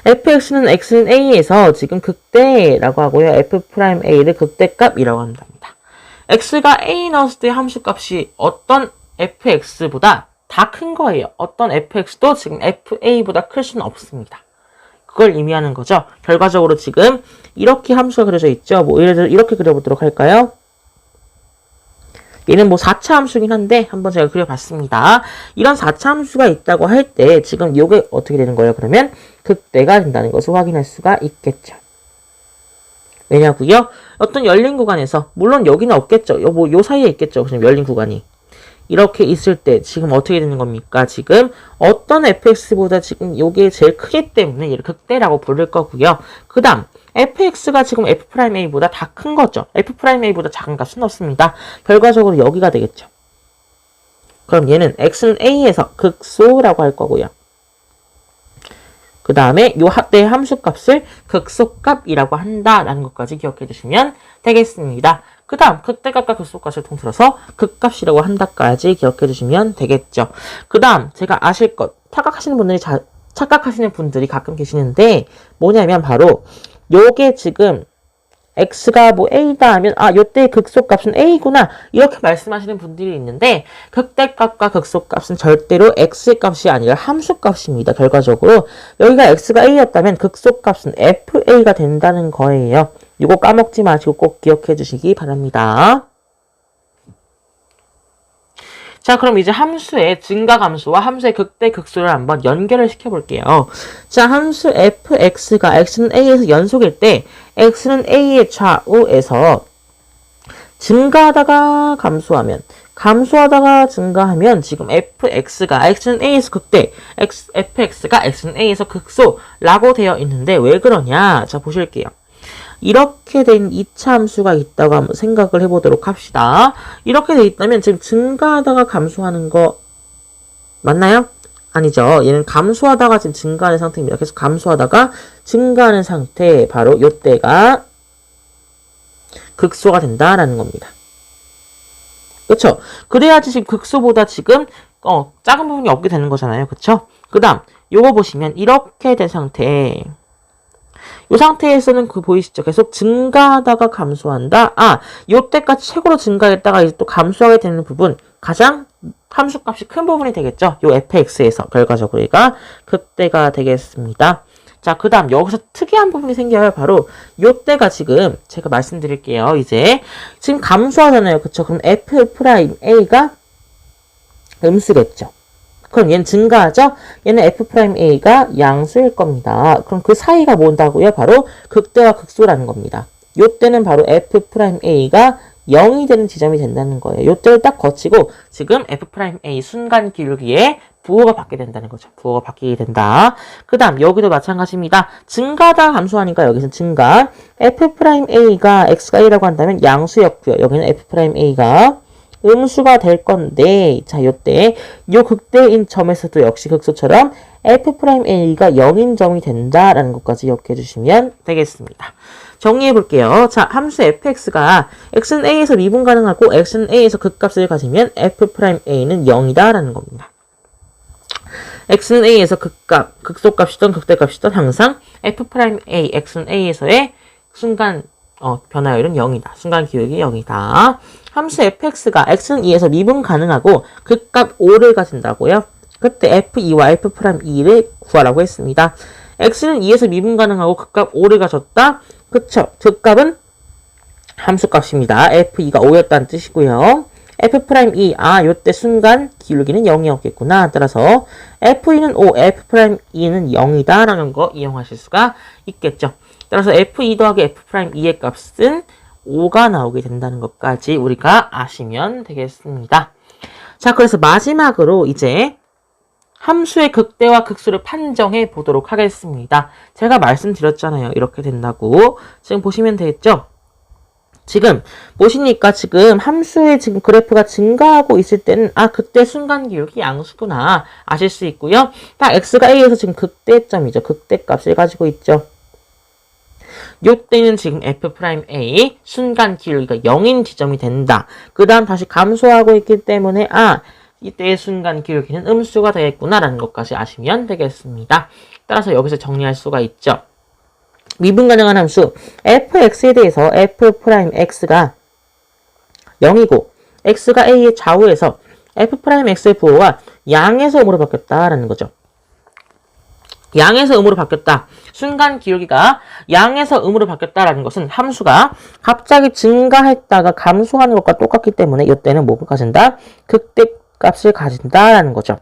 fx는 x는 a에서 지금 극대라고 하고요. f'a를 극대값이라고 한답니다. x가 a 넣었을 때 함수값이 어떤 fx보다 다 큰 거예요. 어떤 fx도 지금 fa보다 클 수는 없습니다. 그걸 의미하는 거죠. 결과적으로 지금 이렇게 함수가 그려져 있죠. 뭐 예를 들어 이렇게 그려보도록 할까요? 얘는 뭐 4차 함수긴 한데 한번 제가 그려봤습니다. 이런 4차 함수가 있다고 할 때 지금 이게 어떻게 되는 거예요? 그러면 극대가 된다는 것을 확인할 수가 있겠죠. 왜냐고요? 어떤 열린 구간에서 물론 여기는 없겠죠. 요 사이에 있겠죠. 그냥 열린 구간이. 이렇게 있을 때 지금 어떻게 되는 겁니까? 지금 어떤 fx보다 지금 요게 제일 크기 때문에 얘를 극대라고 부를 거고요. 그 다음 fx가 지금 f'a보다 다 큰 거죠. f'a보다 작은 값은 없습니다. 결과적으로 여기가 되겠죠. 그럼 얘는 x는 a에서 극소라고 할 거고요. 그 다음에 요 내 함수값을 극소값이라고 한다라는 것까지 기억해 주시면 되겠습니다. 그 다음 극대값과 극소값을 통틀어서 극값이라고 한다까지 기억해 주시면 되겠죠. 그 다음 제가 아실 것, 착각하시는 분들이 가끔 계시는데 뭐냐면 바로 요게 지금 x가 뭐 a다 하면 요때 극소값은 a구나 이렇게 말씀하시는 분들이 있는데 극대값과 극소값은 절대로 x의 값이 아니라 함수값입니다. 결과적으로 여기가 x가 a였다면 극소값은 fa가 된다는 거예요. 이거 까먹지 마시고 꼭 기억해 주시기 바랍니다. 자, 그럼 이제 함수의 증가함수와 함수의 극대 극소를 한번 연결을 시켜볼게요. 자, 함수 fx가 x는 a에서 연속일 때 x는 a의 좌우에서 증가하다가 감소하다가 증가하면 지금 fx가 x는 a에서 극대, fx가 x는 a에서 극소라고 되어 있는데 왜 그러냐? 자, 보실게요. 이렇게 된 2차 함수가 있다고 한번 생각을 해보도록 합시다. 이렇게 돼 있다면 지금 증가하다가 감소하는 거 맞나요? 아니죠. 얘는 감소하다가 지금 증가하는 상태입니다. 그래서 감소하다가 증가하는 상태, 바로 요때가 극소가 된다라는 겁니다. 그쵸? 그래야지 지금 극소보다 지금 작은 부분이 없게 되는 거잖아요. 그쵸? 그 다음 요거 보시면 이렇게 된 상태, 이 상태에서는 보이시죠? 계속 증가하다가 감소한다. 요때까지 최고로 증가했다가 이제 또 감소하게 되는 부분, 가장 함수값이 큰 부분이 되겠죠? 요 fx에서 결과적으로 얘가 극대가 되겠습니다. 자, 그 다음 여기서 특이한 부분이 생겨요. 바로 요때가 지금 제가 말씀드릴게요. 이제 지금 감소하잖아요. 그쵸? 그럼 f'a가 음수겠죠? 그럼 얘는 증가하죠? 얘는 f'a가 양수일 겁니다. 그럼 그 사이가 뭔다고요? 바로 극대와 극소라는 겁니다. 요때는 바로 f'a가 0이 되는 지점이 된다는 거예요. 요때를 딱 거치고 지금 f'a 순간 기울기에 부호가 받게 된다는 거죠. 부호가 바뀌게 된다. 그 다음 여기도 마찬가지입니다. 증가하다가 감소하니까 여기서 증가. f'a가 x가 a라고 한다면 양수였고요. 여기는 f'a가 음수가 될 건데, 자, 요때, 요 극대인 점에서도 역시 극소처럼 f'a가 0인 점이 된다라는 것까지 기억해 주시면 되겠습니다. 정리해 볼게요. 자, 함수 fx가 x는 a에서 미분 가능하고 x는 a에서 극값을 가지면 f'a는 0이다라는 겁니다. x는 a에서 극값, 극소값이든 극대값이든 항상 f'a, x는 a에서의 순간 변화율은 0이다. 순간 기울기 0이다. 함수 fx가 x는 2에서 미분 가능하고 극값 5를 가진다고요. 그때 f2와 f'2를 구하라고 했습니다. x는 2에서 미분 가능하고 극값 5를 가졌다. 그쵸? 극값은 함수값입니다. f2가 5였다는 뜻이고요. f'2, 요때 순간 기울기는 0이었겠구나. 따라서 f2는 5, f'2는 0이다. 라는 거 이용하실 수가 있겠죠. 따라서 f2 더하기 f'2의 값은 5가 나오게 된다는 것까지 우리가 아시면 되겠습니다. 자, 그래서 마지막으로 이제 함수의 극대와 극소를 판정해 보도록 하겠습니다. 제가 말씀드렸잖아요. 이렇게 된다고. 지금 보시면 되겠죠? 지금 보시니까 지금 함수의 지금 그래프가 증가하고 있을 때는 그때 순간 기울기 양수구나 아실 수 있고요. 딱 x가 a에서 지금 극대점이죠. 극대값을 가지고 있죠. 요때는 지금 f'a 순간 기울기가 0인 지점이 된다. 그 다음 다시 감소하고 있기 때문에 이때의 순간 기울기는 음수가 되겠구나 라는 것까지 아시면 되겠습니다. 따라서 여기서 정리할 수가 있죠. 미분 가능한 함수 fx에 대해서 f'x가 0이고 x가 a의 좌우에서 f'x의 부호가 양에서 음으로 바뀌었다라는 거죠. 양에서 음으로 바뀌었다. 순간 기울기가 양에서 음으로 바뀌었다라는 것은 함수가 갑자기 증가했다가 감소하는 것과 똑같기 때문에 이때는 뭐를 가진다? 극대값을 가진다라는 거죠.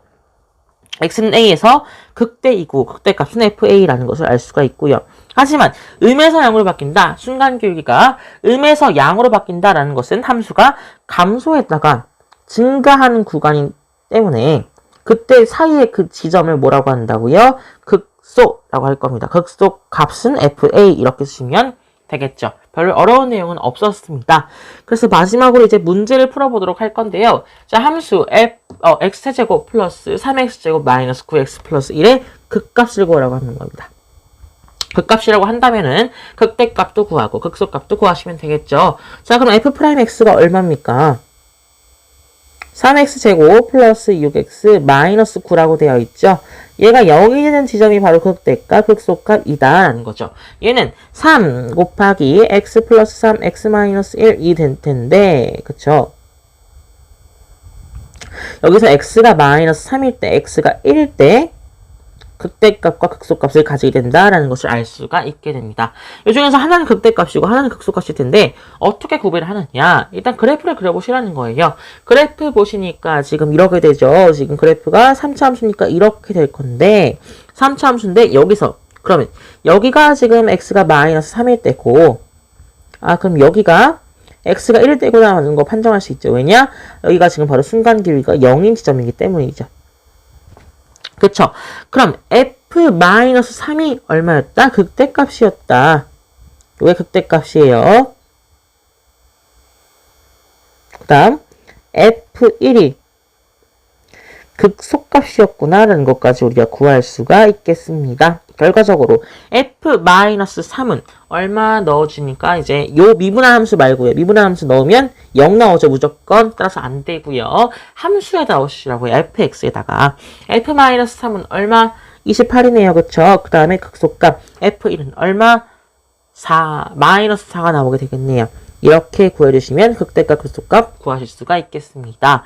x는 a에서 극대이고 극대값은 fa라는 것을 알 수가 있고요. 하지만 음에서 양으로 바뀐다. 순간 기울기가 음에서 양으로 바뀐다라는 것은 함수가 감소했다가 증가하는 구간이기 때문에 그때 사이의 그 지점을 뭐라고 한다고요? 극소라고 할 겁니다. 극소 값은 fa 이렇게 쓰시면 되겠죠. 별로 어려운 내용은 없었습니다. 그래서 마지막으로 이제 문제를 풀어보도록 할 건데요. 자, 함수 x제곱 플러스 3x제곱 마이너스 9x 플러스 1의 극값을 구하라고 하는 겁니다. 극값이라고 한다면은 극대값도 구하고 극소값도 구하시면 되겠죠. 자, 그럼 f'x가 얼마입니까? 3x제곱 플러스 6x 마이너스 9라고 되어 있죠. 얘가 0이 되는 지점이 바로 극대값, 극소값이다라는 거죠. 얘는 3 곱하기 x 플러스 3, x 마이너스 1이 될 텐데, 그쵸? 여기서 x가 마이너스 3일 때, x가 1일 때 극대값과 극소값을 가지게 된다라는 것을 알 수가 있게 됩니다. 이 중에서 하나는 극대값이고 하나는 극소값일 텐데 어떻게 구별을 하느냐? 일단 그래프를 그려보시라는 거예요. 그래프 보시니까 지금 이렇게 되죠. 지금 그래프가 3차 함수니까 이렇게 될 건데 3차 함수인데 여기서 그러면 여기가 지금 x가 마이너스 3일 때고 그럼 여기가 x가 1일 때고 나오는 거 판정할 수 있죠. 왜냐? 여기가 지금 바로 순간 기울기가 0인 지점이기 때문이죠. 그쵸? 그럼 f-3이 얼마였다? 극대값이었다. 왜 극대값이에요? 그 다음 f1이 극소값이었구나 라는 것까지 우리가 구할 수가 있겠습니다. 결과적으로 f-3은 얼마 넣어주니까 이제 요 미분한 함수 말고요. 미분한 함수 넣으면 0 나오죠. 무조건. 따라서 안 되고요. 함수에다 넣으시라고요. fx에다가. f-3은 얼마? 28이네요. 그쵸? 그 다음에 극소값 f1은 얼마? 4, 마이너스 4가 나오게 되겠네요. 이렇게 구해주시면 극대값, 극소값 구하실 수가 있겠습니다.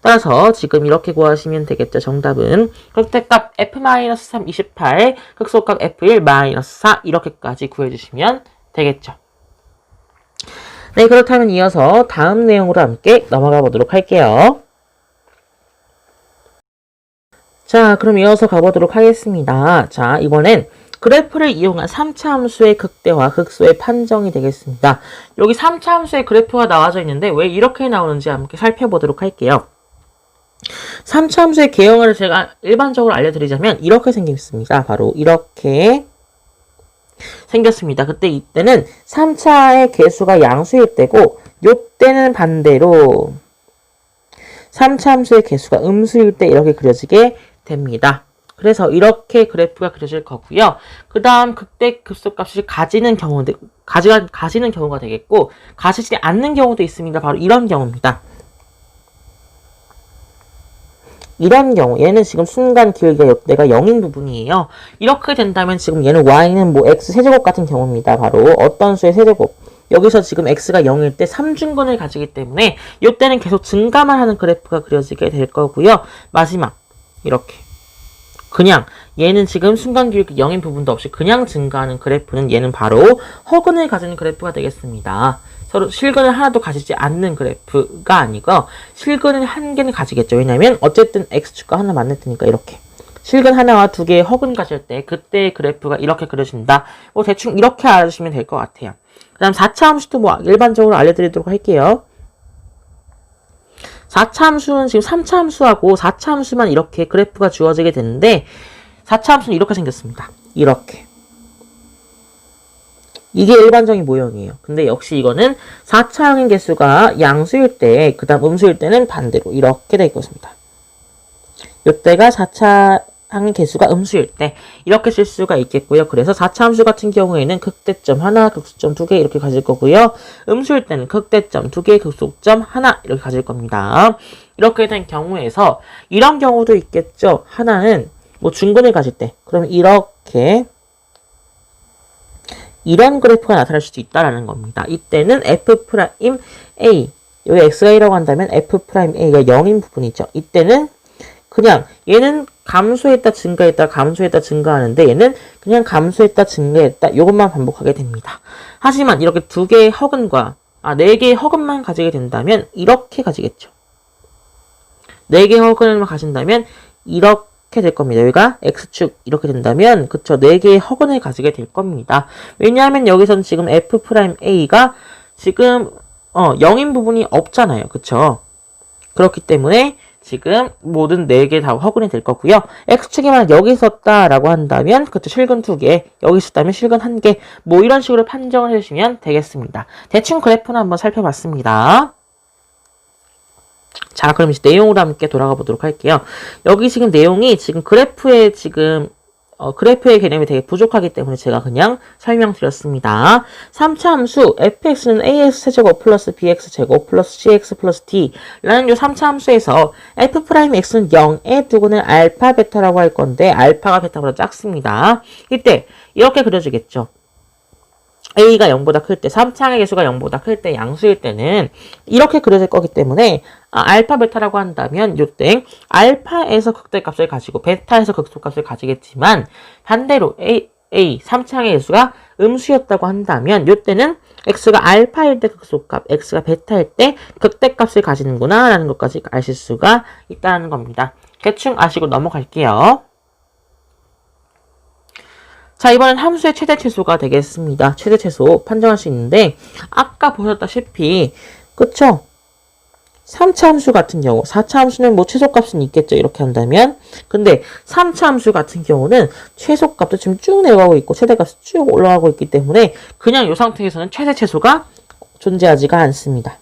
따라서 지금 이렇게 구하시면 되겠죠. 정답은 극대값 f-3 28, 극소값 f1 -4 이렇게까지 구해주시면 되겠죠. 네, 그렇다면 이어서 다음 내용으로 함께 넘어가 보도록 할게요. 자, 그럼 이어서 가보도록 하겠습니다. 자, 이번엔 그래프를 이용한 3차 함수의 극대화, 극소의 판정이 되겠습니다. 여기 3차 함수의 그래프가 나와져 있는데 왜 이렇게 나오는지 함께 살펴보도록 할게요. 3차 함수의 개형을 제가 일반적으로 알려드리자면 이렇게 생겼습니다. 바로 이렇게 생겼습니다. 그때 이때는 3차의 개수가 양수일 때고 요때는 반대로 3차 함수의 개수가 음수일 때 이렇게 그려지게 됩니다. 그래서 이렇게 그래프가 그려질 거고요. 그 다음 극대 극소값을 가지는 경우가 되겠고 가지지 않는 경우도 있습니다. 바로 이런 경우입니다. 이런 경우 얘는 지금 순간 기울기가 역대가 0인 부분이에요. 이렇게 된다면 지금 얘는 y는 뭐 x 세제곱 같은 경우입니다. 바로 어떤 수의 세제곱. 여기서 지금 x가 0일 때 3중근을 가지기 때문에 이때는 계속 증가만 하는 그래프가 그려지게 될 거고요. 마지막 이렇게 그냥 얘는 지금 순간 기울기 0인 부분도 없이 그냥 증가하는 그래프는 얘는 바로 허근을 가지는 그래프가 되겠습니다. 서로 실근을 하나도 가지지 않는 그래프가 아니고 실근을 한 개는 가지겠죠. 왜냐면 어쨌든 x축과 하나 만날 테니까 이렇게 실근 하나와 두 개의 허근 가질 때 그때의 그래프가 이렇게 그려진다. 뭐 대충 이렇게 알아주시면 될 것 같아요. 그 다음 4차 함수도 뭐 일반적으로 알려드리도록 할게요. 4차 함수는 지금 3차 함수하고 4차 함수만 이렇게 그래프가 주어지게 되는데 4차 함수는 이렇게 생겼습니다. 이렇게. 이게 일반적인 모형이에요. 근데 역시 이거는 4차항인 개수가 양수일 때, 그 다음 음수일 때는 반대로 이렇게 되어 있습니다. 이때가 4차항인 개수가 음수일 때 이렇게 쓸 수가 있겠고요. 그래서 4차 함수 같은 경우에는 극대점 하나, 극소점 2개 이렇게 가질 거고요. 음수일 때는 극대점 2개, 극소점 하나 이렇게 가질 겁니다. 이렇게 된 경우에서 이런 경우도 있겠죠. 하나는 뭐 중근을 가질 때 그럼 이렇게 이런 그래프가 나타날 수도 있다라는 겁니다. 이때는 F'A, 여기 X가 1이라고 한다면 F'A가 0인 부분이죠. 이때는 그냥 얘는 감소했다 증가했다 감소했다 증가하는데 얘는 그냥 감소했다 증가했다 이것만 반복하게 됩니다. 하지만 이렇게 두 개의 허근과 네 개의 허근만 가지게 된다면 이렇게 가지겠죠. 네 개의 허근만 가진다면 이렇게 될 겁니다. 여기가 X축 이렇게 된다면 그쵸 4개의 허근을 가지게 될 겁니다. 왜냐하면 여기서는 지금 F'A가 지금 0인 부분이 없잖아요. 그쵸? 그렇기 때문에 지금 모든 4개 다 확인이 될 거고요. X축에만 여기 있었다라고 한다면 그쵸, 실근 2개, 여기 있었다면 실근 1개, 뭐 이런 식으로 판정을 해주시면 되겠습니다. 대충 그래프는 한번 살펴봤습니다. 자, 그럼 이제 내용으로 함께 돌아가 보도록 할게요. 여기 지금 내용이 지금 그래프에 지금 그래프의 개념이 되게 부족하기 때문에 제가 그냥 설명드렸습니다. 3차 함수 fx는 ax제곱 플러스 bx제곱 플러스 cx 플러스 d라는 이 3차 함수에서 f'x는 0에 두고는 알파, 베타라고 할 건데 알파가 베타보다 작습니다. 이때 이렇게 그려주겠죠. a가 0보다 클 때, 3차항의 개수가 0보다 클 때, 양수일 때는 이렇게 그려질 거기 때문에 알파, 베타라고 한다면 요때 알파에서 극대값을 가지고 베타에서 극소값을 가지겠지만 반대로 A 3차항의 개수가 음수였다고 한다면 요때는 x가 알파일 때 극소값, x가 베타일 때 극대값을 가지는구나 라는 것까지 아실 수가 있다는 겁니다. 대충 아시고 넘어갈게요. 자, 이번엔 함수의 최대 최소가 되겠습니다. 최대 최소 판정할 수 있는데 아까 보셨다시피 그쵸? 3차 함수 같은 경우 4차 함수는 뭐 최소값은 있겠죠. 이렇게 한다면 근데 3차 함수 같은 경우는 최소값도 지금 쭉 내려가고 있고 최대값이 쭉 올라가고 있기 때문에 그냥 이 상태에서는 최대 최소가 존재하지가 않습니다.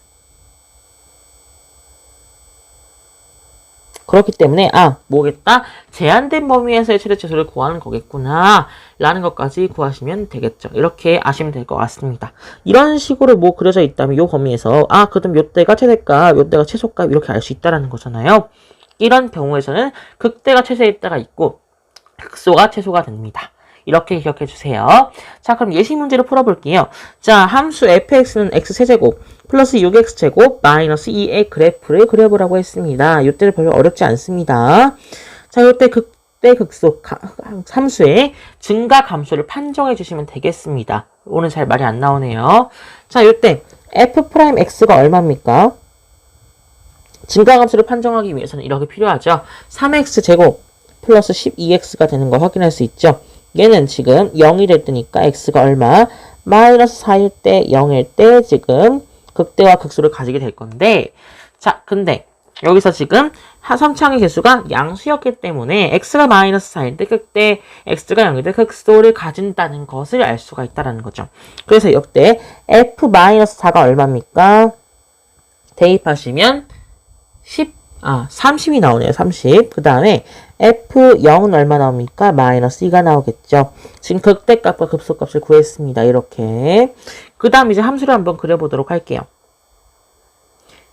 그렇기 때문에 뭐겠다? 제한된 범위에서의 최대 최소를 구하는 거겠구나 라는 것까지 구하시면 되겠죠. 이렇게 아시면 될 것 같습니다. 이런 식으로 뭐 그려져 있다면 이 범위에서 그럼 요때가 최대값, 요때가 최소값 이렇게 알 수 있다라는 거잖아요. 이런 경우에서는 극대가 최소일 때가 있고 극소가 최소가 됩니다. 이렇게 기억해 주세요. 자, 그럼 예시 문제를 풀어볼게요. 자, 함수 fx는 x세제곱 플러스 6x제곱 마이너스 2의 그래프를 그려보라고 했습니다. 이때는 별로 어렵지 않습니다. 자, 이때 극대 극소 함수의 증가 감소를 판정해 주시면 되겠습니다. 오늘 잘 말이 안 나오네요. 자, 이때 f'x가 얼마입니까? 증가 감소를 판정하기 위해서는 이렇게 필요하죠. 3x제곱 플러스 12x가 되는 거 확인할 수 있죠. 얘는 지금 0이 될 때니까 x가 얼마? 마이너스 4일 때 0일 때 지금 극대와 극소를 가지게 될 건데 자, 근데 여기서 지금 3차항의 개수가 양수였기 때문에 x가 마이너스 4일 때 극대, x가 0일 때 극소를 가진다는 것을 알 수가 있다는 거죠. 그래서 이때 f-4가 얼마입니까? 대입하시면 30이 나오네요. 30. 그 다음에 F0은 얼마 나옵니까? 마이너스 2가 나오겠죠. 지금 극대값과 급소값을 구했습니다. 이렇게. 그 다음 이제 함수를 한번 그려보도록 할게요.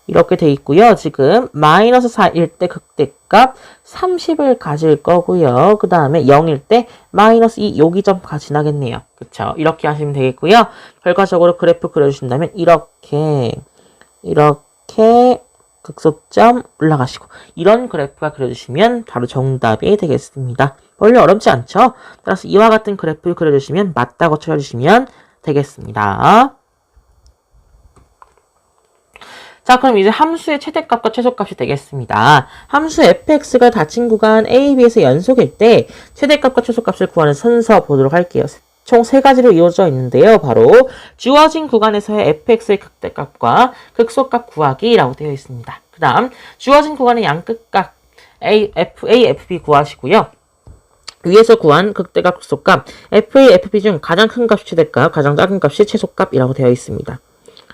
이렇게 돼 있고요. 지금 마이너스 4일 때 극대값 30을 가질 거고요. 그 다음에 0일 때 마이너스 2 여기점가 지나겠네요. 그쵸? 이렇게 하시면 되겠고요. 결과적으로 그래프 그려주신다면 이렇게 극소점 올라가시고 이런 그래프가 그려주시면 바로 정답이 되겠습니다. 원래 어렵지 않죠? 따라서 이와 같은 그래프 그려주시면 맞다고 쳐주시면 되겠습니다. 자, 그럼 이제 함수의 최대값과 최소값이 되겠습니다. 함수 fx가 닫힌 구간 a, b에서 연속일 때 최대값과 최소값을 구하는 순서 보도록 할게요. 총 3가지로 이루어져 있는데요. 바로 주어진 구간에서의 fx의 극대값과 극소값 구하기라고 되어 있습니다. 그 다음 주어진 구간의 양끝값 a, fb 구하시고요. 위에서 구한 극대값, 극소값 fa, fb 중 가장 큰 값이 최대값, 가장 작은 값이 최소값이라고 되어 있습니다.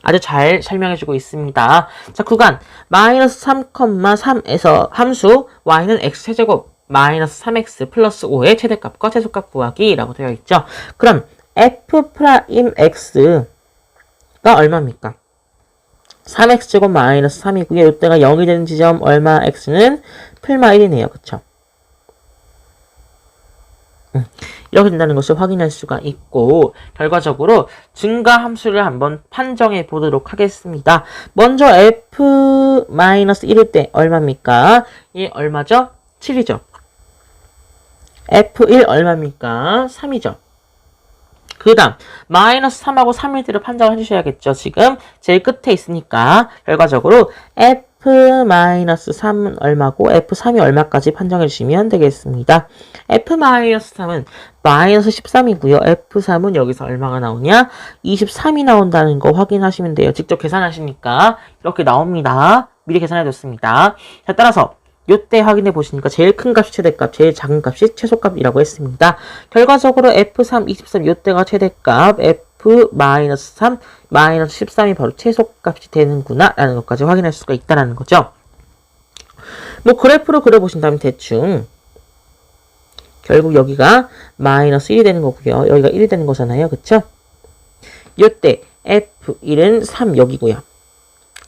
아주 잘 설명해주고 있습니다. 자, 구간 마이너스 3,3에서 함수 y는 x세제곱 마이너스 3x 플러스 5의 최대값과 최소값 구하기라고 되어 있죠. 그럼 f'x가 얼마입니까? 3x제곱 마이너스 3이고요. 이때가 0이 되는 지점 얼마? x는 풀마 1이네요. 그쵸? 이렇게 된다는 것을 확인할 수가 있고 결과적으로 증가 함수를 한번 판정해 보도록 하겠습니다. 먼저 f-1일 때 얼마입니까? 이 얼마죠? 7이죠. f1 얼마입니까? 3이죠. 그 다음 마이너스 3하고 3일 때로 판정을 해주셔야겠죠. 지금 제일 끝에 있으니까 결과적으로 f-3은 얼마고 f3이 얼마까지 판정해 주시면 되겠습니다. f-3은 마이너스 13이고요. f3은 여기서 얼마가 나오냐? 23이 나온다는 거 확인하시면 돼요. 직접 계산하시니까 이렇게 나옵니다. 미리 계산해 뒀습니다. 자, 따라서 요때 확인해 보시니까 제일 큰 값이 최대값, 제일 작은 값이 최소값이라고 했습니다. 결과적으로 F3, 23 요때가 최대값, F-3, -13이 바로 최소값이 되는구나 라는 것까지 확인할 수가 있다는 거죠. 뭐 그래프로 그려보신다면 대충 결국 여기가 -1이 되는 거고요. 여기가 1이 되는 거잖아요. 그쵸? 요때 F1은 3 여기고요.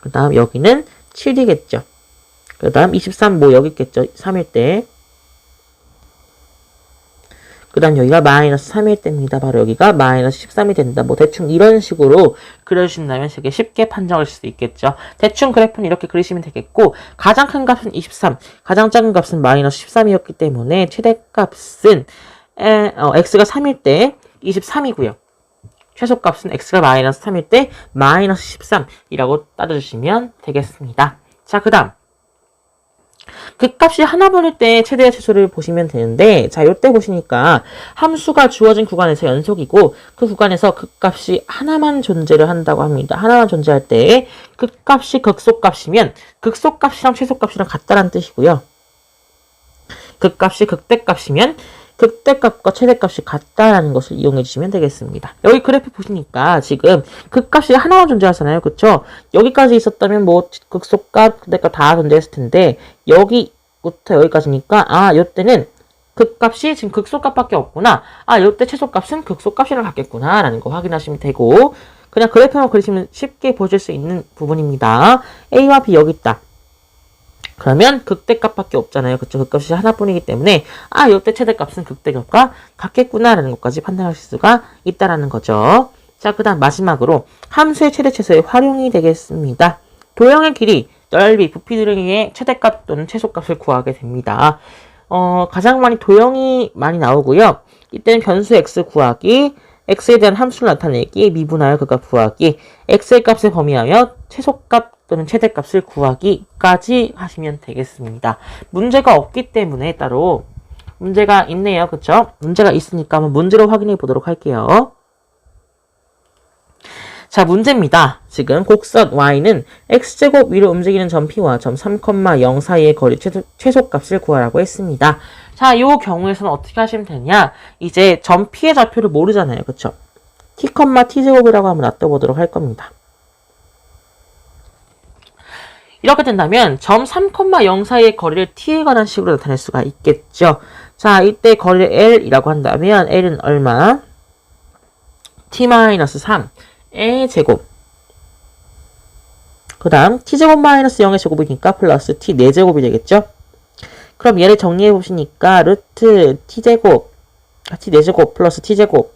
그 다음 여기는 7이겠죠. 그 다음 23 뭐 여기 있겠죠. 3일 때. 그 다음 여기가 -3일 때입니다. 바로 여기가 -13이 된다. 뭐 대충 이런 식으로 그려주신다면 되게 쉽게 판정할 수 있겠죠. 대충 그래프는 이렇게 그리시면 되겠고 가장 큰 값은 23, 가장 작은 값은 -13이었기 때문에 최대값은 x가 3일 때 23이고요. 최소값은 x가 -3일 때 -13이라고 따져주시면 되겠습니다. 자, 그 다음 그 값이 하나분일 때 최대와 최소를 보시면 되는데, 자, 요때 보시니까 함수가 주어진 구간에서 연속이고 그 구간에서 그 값이 하나만 존재를 한다고 합니다. 하나만 존재할 때 그 값이 극소값이면 극소값이랑 최소값이랑 같다는 뜻이고요. 그 값이 극대값이면 극대값과 최대값이 같다라는 것을 이용해 주시면 되겠습니다. 여기 그래프 보시니까 지금 그 값이 하나만 존재하잖아요. 그쵸? 여기까지 있었다면 뭐 극소값, 극대값 다 존재했을 텐데 여기부터 여기까지니까 요때는 그 값이 지금 극소값밖에 없구나. 요때 최소값은 극소값이랑 같겠구나 라는 거 확인하시면 되고 그냥 그래프만 그리시면 쉽게 보실 수 있는 부분입니다. A와 B 여기 있다. 그러면 극대값밖에 없잖아요. 그쵸? 그 값이 하나뿐이기 때문에 이때 최대값은 극대값과 같겠구나라는 것까지 판단하실 수가 있다라는 거죠. 자, 그 다음 마지막으로 함수의 최대 최소의 활용이 되겠습니다. 도형의 길이, 넓이, 부피 등의 최대값 또는 최소값을 구하게 됩니다. 가장 많이 도형이 많이 나오고요. 이때는 변수 x 구하기, x에 대한 함수를 나타내기, 미분하여 그 값 구하기, x의 값을 범위하여 최소값 또는 최대값을 구하기까지 하시면 되겠습니다. 문제가 없기 때문에 따로 문제가 있네요. 그쵸? 문제가 있으니까 한번 문제로 확인해 보도록 할게요. 자, 문제입니다. 지금 곡선 y는 x제곱 위로 움직이는 점 p와 점 3,0 사이의 거리 최소값을 구하라고 했습니다. 자, 이 경우에서는 어떻게 하시면 되냐? 이제 점 p의 좌표를 모르잖아요. 그쵸? t, t제곱이라고 한번 놔둬보도록 할 겁니다. 이렇게 된다면 점 3,0 사이의 거리를 t에 관한 식으로 나타낼 수가 있겠죠. 자, 이때 거리를 l이라고 한다면 l은 얼마? t-3의 제곱. 그 다음 t제곱 -0의 제곱이니까 플러스 t 4제곱이 되겠죠. 그럼 얘를 정리해 보시니까 루트 t제곱, t 4제곱 플러스 t제곱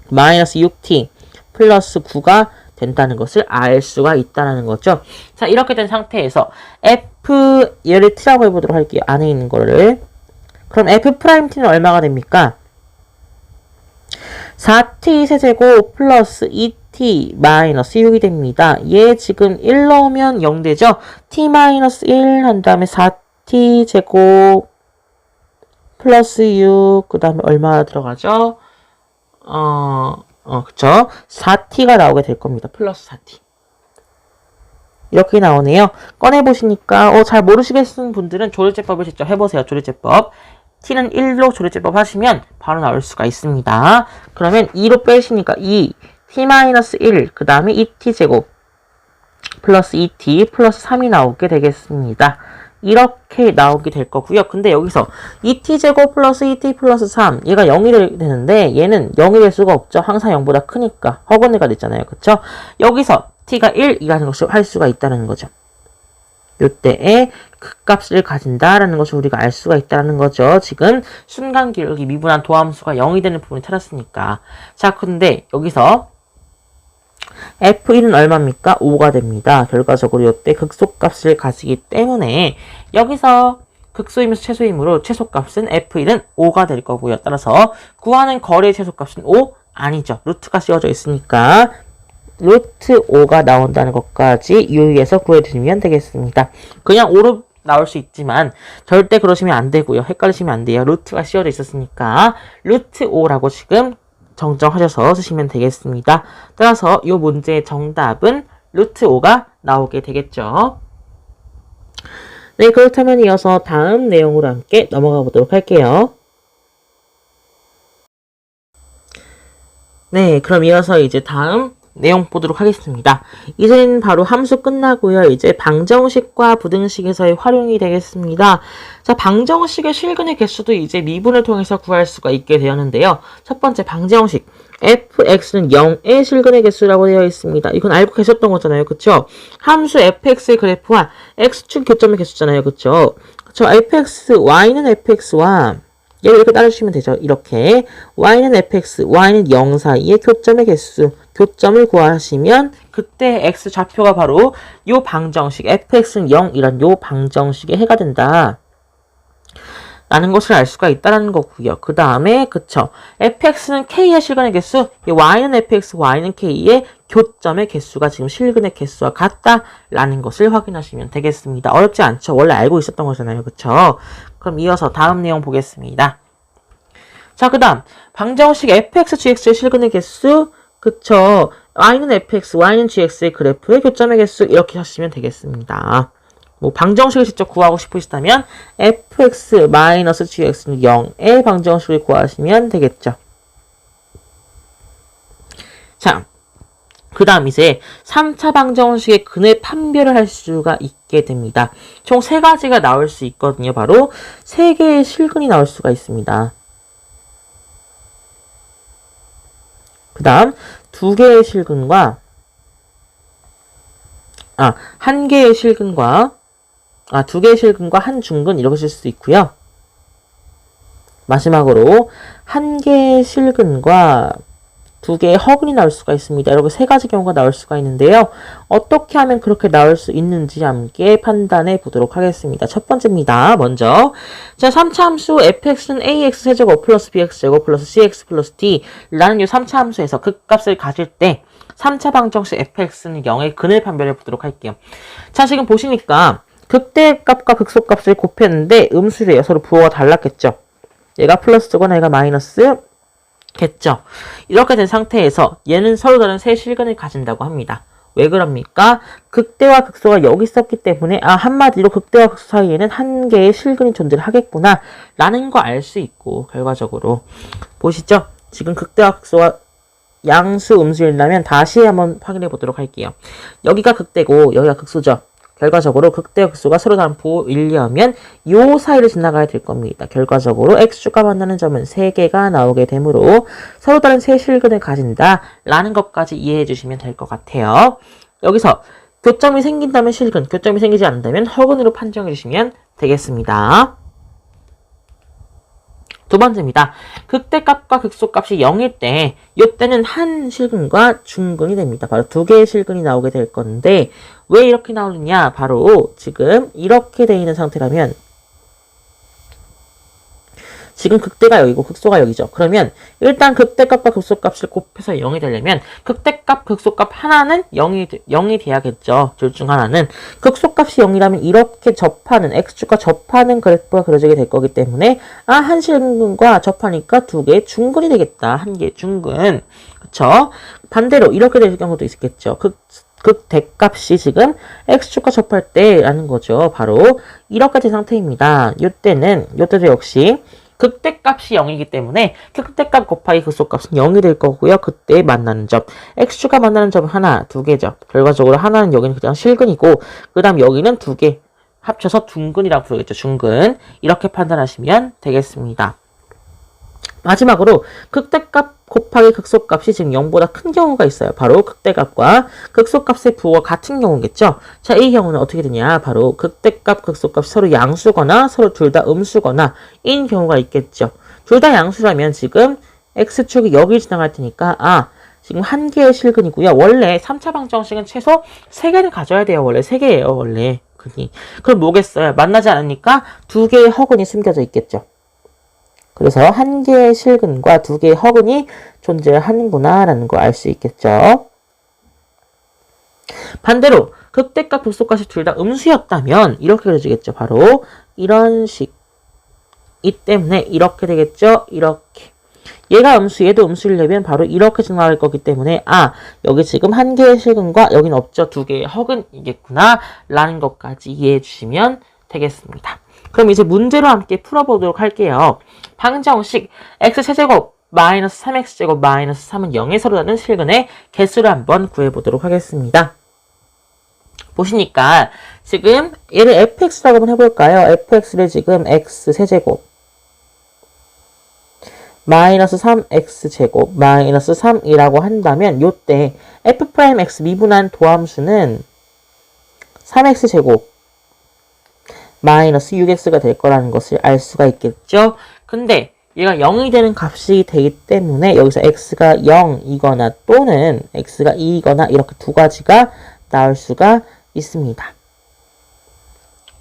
마이너스 6t 플러스 9가 된다는 것을 알 수가 있다는 거죠. 자, 이렇게 된 상태에서 f 얘를 t라고 해보도록 할게요. 안에 있는 거를. 그럼 f't는 얼마가 됩니까? 4t 세제곱 플러스 2t 마이너스 6이 됩니다. 얘 지금 1 넣으면 0 되죠? t 마이너스 1 한 다음에 4t 제곱 플러스 6 그 다음에 얼마 들어가죠? 그쵸? 4t가 나오게 될 겁니다. 플러스 4t. 이렇게 나오네요. 꺼내보시니까, 잘 모르시겠는 분들은 조리제법을 직접 해보세요. 조리제법. t는 1로 조리제법 하시면 바로 나올 수가 있습니다. 그러면 2로 빼시니까 2, t-1, 그 다음에 2t제곱, 플러스 2t, 플러스 3이 나오게 되겠습니다. 이렇게 나오게 될 거고요. 근데 여기서 2t제곱 플러스 2t 플러스 3 얘가 0이 되는데 얘는 0이 될 수가 없죠. 항상 0보다 크니까 허근해가 됐잖아요. 그쵸? 여기서 t가 1이라는 것을 할 수가 있다는 거죠. 요때에 그 값을 가진다라는 것을 우리가 알 수가 있다는 거죠. 지금 순간 기울기 미분한 도함수가 0이 되는 부분을 찾았으니까. 자, 근데 여기서 F1은 얼마입니까? 5가 됩니다. 결과적으로 이때 극소값을 가지기 때문에 여기서 극소이면서 최소이므로 최소값은 F1은 5가 될 거고요. 따라서 구하는 거리의 최소값은 5? 아니죠. 루트가 씌워져 있으니까 루트 5가 나온다는 것까지 유의해서 구해주시면 되겠습니다. 그냥 5로 나올 수 있지만 절대 그러시면 안 되고요. 헷갈리시면 안 돼요. 루트가 씌워져 있었으니까 루트 5라고 지금 정정하셔서 쓰시면 되겠습니다. 따라서 이 문제의 정답은 루트 5가 나오게 되겠죠. 네, 그렇다면 이어서 다음 내용으로 함께 넘어가 보도록 할게요. 네, 그럼 이어서 이제 다음 내용 보도록 하겠습니다. 이제는 바로 함수 끝나고요. 이제 방정식과 부등식에서의 활용이 되겠습니다. 자, 방정식의 실근의 개수도 이제 미분을 통해서 구할 수가 있게 되었는데요. 첫 번째 방정식. fx는 0의 실근의 개수라고 되어 있습니다. 이건 알고 계셨던 거잖아요. 그쵸? 함수 fx의 그래프와 x축 교점의 개수잖아요. 그쵸? fx, y는 fx와 얘를 이렇게 따르시면 되죠. 이렇게 y는 fx, y는 0 사이의 교점의 개수, 교점을 구하시면 그때 x 좌표가 바로 요 방정식 fx는 0 이런 요 방정식의 해가 된다. 라는 것을 알 수가 있다는 거고요. 그 다음에 그쵸. fx는 k의 실근의 개수, y는 fx, y는 k의 교점의 개수가 지금 실근의 개수와 같다라는 것을 확인하시면 되겠습니다. 어렵지 않죠? 원래 알고 있었던 거잖아요. 그쵸? 그럼 이어서 다음 내용 보겠습니다. 자, 그 다음 방정식 fx, gx의 실근의 개수, 그쵸? y는 fx, y는 gx의 그래프의 교점의 개수 이렇게 하시면 되겠습니다. 뭐 방정식을 직접 구하고 싶으시다면 fx-gx는 0의 방정식을 구하시면 되겠죠. 자, 그 다음 이제 3차 방정식의 근의 판별을 할 수가 있게 됩니다. 총 3가지가 나올 수 있거든요. 바로 3개의 실근이 나올 수가 있습니다. 그 다음 2개의 실근과 1개의 실근과 2개의 실근과 한 중근 이렇게 쓸 수 있고요. 마지막으로 1개의 실근과 2개의 허근이 나올 수가 있습니다. 이렇게 3가지 경우가 나올 수가 있는데요. 어떻게 하면 그렇게 나올 수 있는지 함께 판단해 보도록 하겠습니다. 첫 번째입니다. 먼저 자, 3차 함수 fx는 ax 세제곱 플러스 bx 제곱 플러스 cx 플러스 d라는 이 3차 함수에서 극값을 가질 때 3차 방정식 fx는 0의 근을 판별해 보도록 할게요. 자, 지금 보시니까 극대값과 극소값을 곱했는데 음수래요. 서로 부호가 달랐겠죠. 얘가 플러스거나 얘가 마이너스 겠죠. 이렇게 된 상태에서 얘는 서로 다른 세 실근을 가진다고 합니다. 왜 그럽니까? 극대와 극소가 여기 있었기 때문에 한마디로 극대와 극소 사이에는 한 개의 실근이 존재를 하겠구나 라는 거 알 수 있고, 결과적으로 보시죠. 지금 극대와 극소가 양수 음수일라면 다시 한번 확인해 보도록 할게요. 여기가 극대고 여기가 극소죠. 결과적으로 극대와 극소가 서로 다른 부호이려면 요 사이를 지나가야 될 겁니다. 결과적으로 x축과 만나는 점은 3개가 나오게 되므로 서로 다른 세 실근을 가진다 라는 것까지 이해해 주시면 될 것 같아요. 여기서 교점이 생긴다면 실근, 교점이 생기지 않는다면 허근으로 판정해 주시면 되겠습니다. 두 번째입니다. 극대값과 극소값이 0일 때 이때는 한 실근과 중근이 됩니다. 바로 2개의 실근이 나오게 될 건데 왜 이렇게 나오느냐? 바로 지금 이렇게 되어 있는 상태라면 지금 극대가 여기고 극소가 여기죠. 그러면 일단 극대값과 극소값을 곱해서 0이 되려면 극대값, 극소값 하나는 0이 돼야겠죠. 둘 중 하나는. 극소값이 0이라면 이렇게 접하는, x축과 접하는 그래프가 그려지게 될 거기 때문에 한 실근과 접하니까 2개의 중근이 되겠다. 한 개의 중근. 그쵸? 반대로 이렇게 될 경우도 있겠죠. 극대값이 지금 x축과 접할 때라는 거죠. 바로 이렇게 된 상태입니다. 요때도 역시 극대값이 0이기 때문에 극대값 곱하기 극소값은 0이 될 거고요. 그때 만나는 점, x축과 만나는 점은 하나, 2개죠. 결과적으로 하나는 여기는 그냥 실근이고 그 다음 여기는 2개 합쳐서 중근이라고 부르겠죠. 중근. 이렇게 판단하시면 되겠습니다. 마지막으로 극대값 곱하기 극소값이 지금 0보다 큰 경우가 있어요. 바로 극대값과 극소값의 부호가 같은 경우겠죠. 자, 이 경우는 어떻게 되냐? 바로 극대값, 극소값이 서로 양수거나 서로 둘 다 음수거나 인 경우가 있겠죠. 둘 다 양수라면 지금 x축이 여기 지나갈 테니까 지금 한 개의 실근이고요. 원래 3차 방정식은 최소 3개는 가져야 돼요. 원래 3개예요. 원래. 그럼 뭐겠어요? 만나지 않으니까 2개의 허근이 숨겨져 있겠죠. 그래서 한 개의 실근과 2개의 허근이 존재하는구나 라는 걸 알 수 있겠죠. 반대로 극대값, 극소값이 둘 다 음수였다면 이렇게 그려지겠죠. 바로 이런 식. 이 때문에 이렇게 되겠죠. 이렇게. 얘가 음수, 얘도 음수이려면 바로 이렇게 지나갈 거기 때문에 여기 지금 한 개의 실근과 여긴 없죠. 2개의 허근이겠구나 라는 것까지 이해해 주시면 되겠습니다. 그럼 이제 문제로 함께 풀어보도록 할게요. 방정식 x세제곱 마이너스 3x제곱 마이너스 3은 0에서로 나는 실근의 개수를 한번 구해보도록 하겠습니다. 보시니까 지금 얘를 fx라고 한번 해볼까요? fx를 지금 x세제곱 마이너스 3x제곱 마이너스 3이라고 한다면 요때 f'x 미분한 도함수는 3x제곱 마이너스 6x가 될 거라는 것을 알 수가 있겠죠. 근데 얘가 0이 되는 값이 되기 때문에 여기서 x가 0이거나 또는 x가 2이거나 이렇게 두 가지가 나올 수가 있습니다.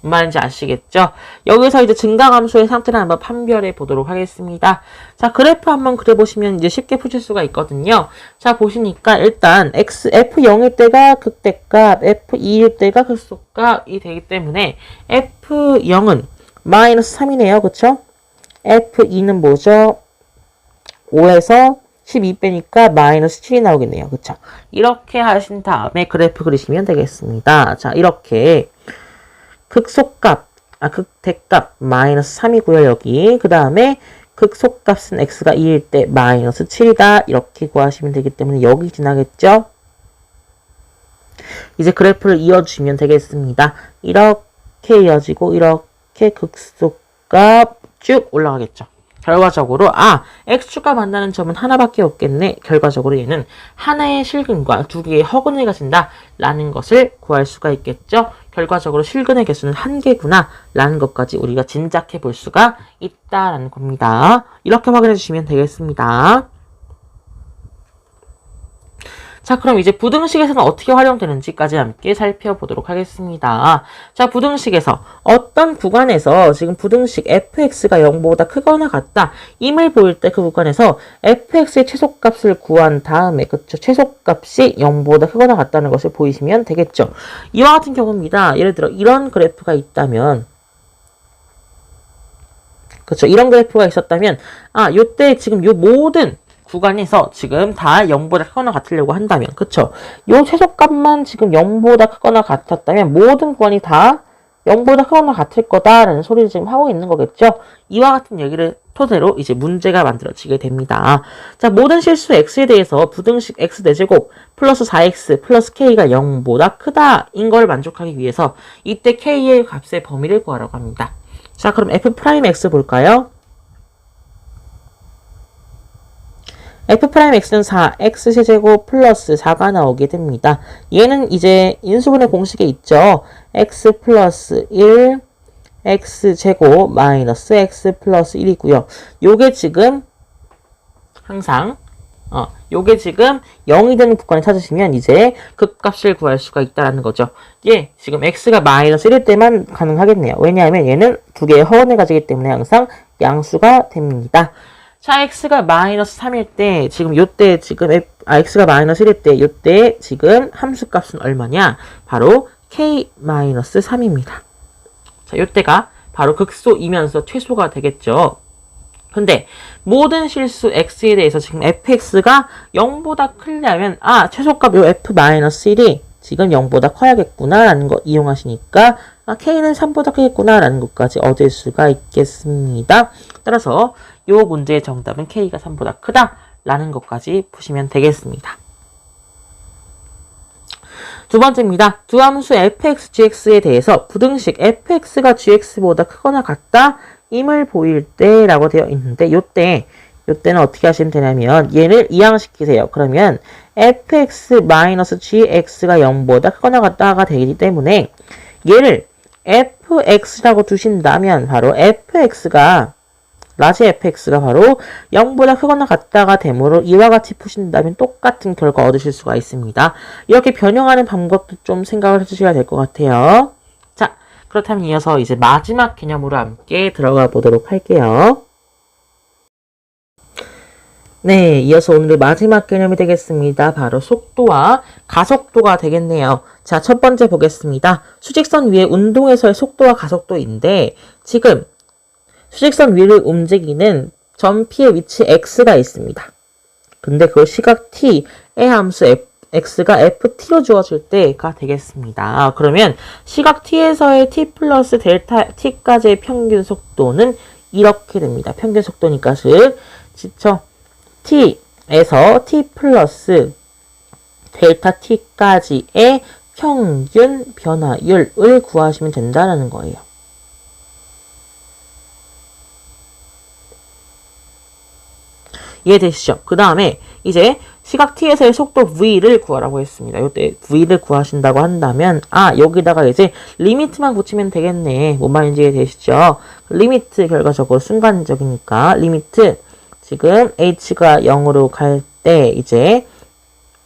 무슨 말인지 아시겠죠? 여기서 이제 증가함수의 상태를 한번 판별해 보도록 하겠습니다. 자, 그래프 한번 그려보시면 이제 쉽게 푸실 수가 있거든요. 자, 보시니까 일단 f0일 때가 극대값, f2일 때가 극소값이 되기 때문에 f0은 마이너스 3이네요. 그쵸? f2는 뭐죠? 5에서 12 빼니까 마이너스 7이 나오겠네요. 그쵸? 이렇게 하신 다음에 그래프 그리시면 되겠습니다. 자, 이렇게 극대값 마이너스 3이고요. 여기 그 다음에 극소값은 x가 2일 때 마이너스 7이다. 이렇게 구하시면 되기 때문에 여기 지나겠죠? 이제 그래프를 이어주시면 되겠습니다. 이렇게 이어지고 이렇게 극소값 쭉 올라가겠죠. 결과적으로 x축과 만나는 점은 하나밖에 없겠네. 결과적으로 얘는 하나의 실근과 두 개의 허근을 가진다 라는 것을 구할 수가 있겠죠. 결과적으로 실근의 개수는 한 개구나 라는 것까지 우리가 짐작해 볼 수가 있다라는 겁니다. 이렇게 확인해 주시면 되겠습니다. 자, 그럼 이제 부등식에서는 어떻게 활용되는지까지 함께 살펴보도록 하겠습니다. 자, 부등식에서 어떤 구간에서 지금 부등식 fx가 0보다 크거나 같다 임을 보일 때 그 구간에서 fx의 최소값을 구한 다음에 그쵸? 최소값이 0보다 크거나 같다는 것을 보이시면 되겠죠. 이와 같은 경우입니다. 예를 들어 이런 그래프가 있다면 그쵸? 이런 그래프가 있었다면 요때 지금 요 모든 구간에서 지금 다 0보다 크거나 같으려고 한다면 그쵸? 요 최소값만 지금 0보다 크거나 같았다면 모든 구간이 다 0보다 크거나 같을 거다라는 소리를 지금 하고 있는 거겠죠? 이와 같은 얘기를 토대로 이제 문제가 만들어지게 됩니다. 자, 모든 실수 x에 대해서 부등식 x 4제곱 플러스 4x 플러스 k가 0보다 크다 인 걸 만족하기 위해서 이때 k의 값의 범위를 구하라고 합니다. 자, 그럼 f'x 볼까요? f'x는 4, x세제곱 플러스 4가 나오게 됩니다. 얘는 이제 인수분해 공식에 있죠. x 플러스 1, x제곱 마이너스 x 플러스 1이고요. 요게 지금 항상 요게 지금 0이 되는 구간을 찾으시면 이제 극값을 구할 수가 있다는 거죠. 지금 x가 마이너스 1일 때만 가능하겠네요. 왜냐하면 얘는 두 개의 허원을 가지기 때문에 항상 양수가 됩니다. 자, x가 마이너스 3일 때, 지금 요때, 지금, x가 마이너스 1일 때, 요때, 지금 함수값은 얼마냐? 바로 k-3입니다. 자, 요때가 바로 극소이면서 최소가 되겠죠. 근데, 모든 실수 x에 대해서 지금 fx가 0보다 크려면, 최소값 요 f-1이 지금 0보다 커야겠구나, 라는 거 이용하시니까, k는 3보다 크겠구나, 라는 것까지 얻을 수가 있겠습니다. 따라서, 요 문제의 정답은 k가 3보다 크다 라는 것까지 푸시면 되겠습니다. 두 번째입니다. 두 함수 fx, gx에 대해서 부등식 fx가 gx보다 크거나 같다 임을 보일 때 라고 되어 있는데 요때는 어떻게 하시면 되냐면 얘를 이항시키세요. 그러면 fx-gx가 0보다 크거나 같다가 되기 때문에 얘를 fx라고 두신다면 바로 라지 fx가 바로 0보다 크거나 같다가 되므로 이와 같이 푸신다면 똑같은 결과 얻으실 수가 있습니다. 이렇게 변형하는 방법도 좀 생각을 해주셔야 될 것 같아요. 자, 그렇다면 이어서 이제 마지막 개념으로 함께 들어가 보도록 할게요. 네, 이어서 오늘의 마지막 개념이 되겠습니다. 바로 속도와 가속도가 되겠네요. 자, 첫 번째 보겠습니다. 수직선 위에 운동에서의 속도와 가속도인데 지금 수직선 위를 움직이는 점 P의 위치 X가 있습니다. 근데 그 시각 T의 함수 x가 ft로 주어질 때가 되겠습니다. 그러면 시각 t에서의 t 플러스 델타 t까지의 평균 속도는 이렇게 됩니다. 평균 속도니까 즉 t에서 t 플러스 델타 t까지의 평균 변화율을 구하시면 된다는 거예요. 이해되시죠? 그 다음에 이제 시각 t에서의 속도 v를 구하라고 했습니다. 이때 v를 구하신다고 한다면 여기다가 이제 리미트만 붙이면 되겠네. 뭔 말인지 이해되시죠? 리미트 결과적으로 순간적이니까 리미트 지금 h가 0으로 갈 때 이제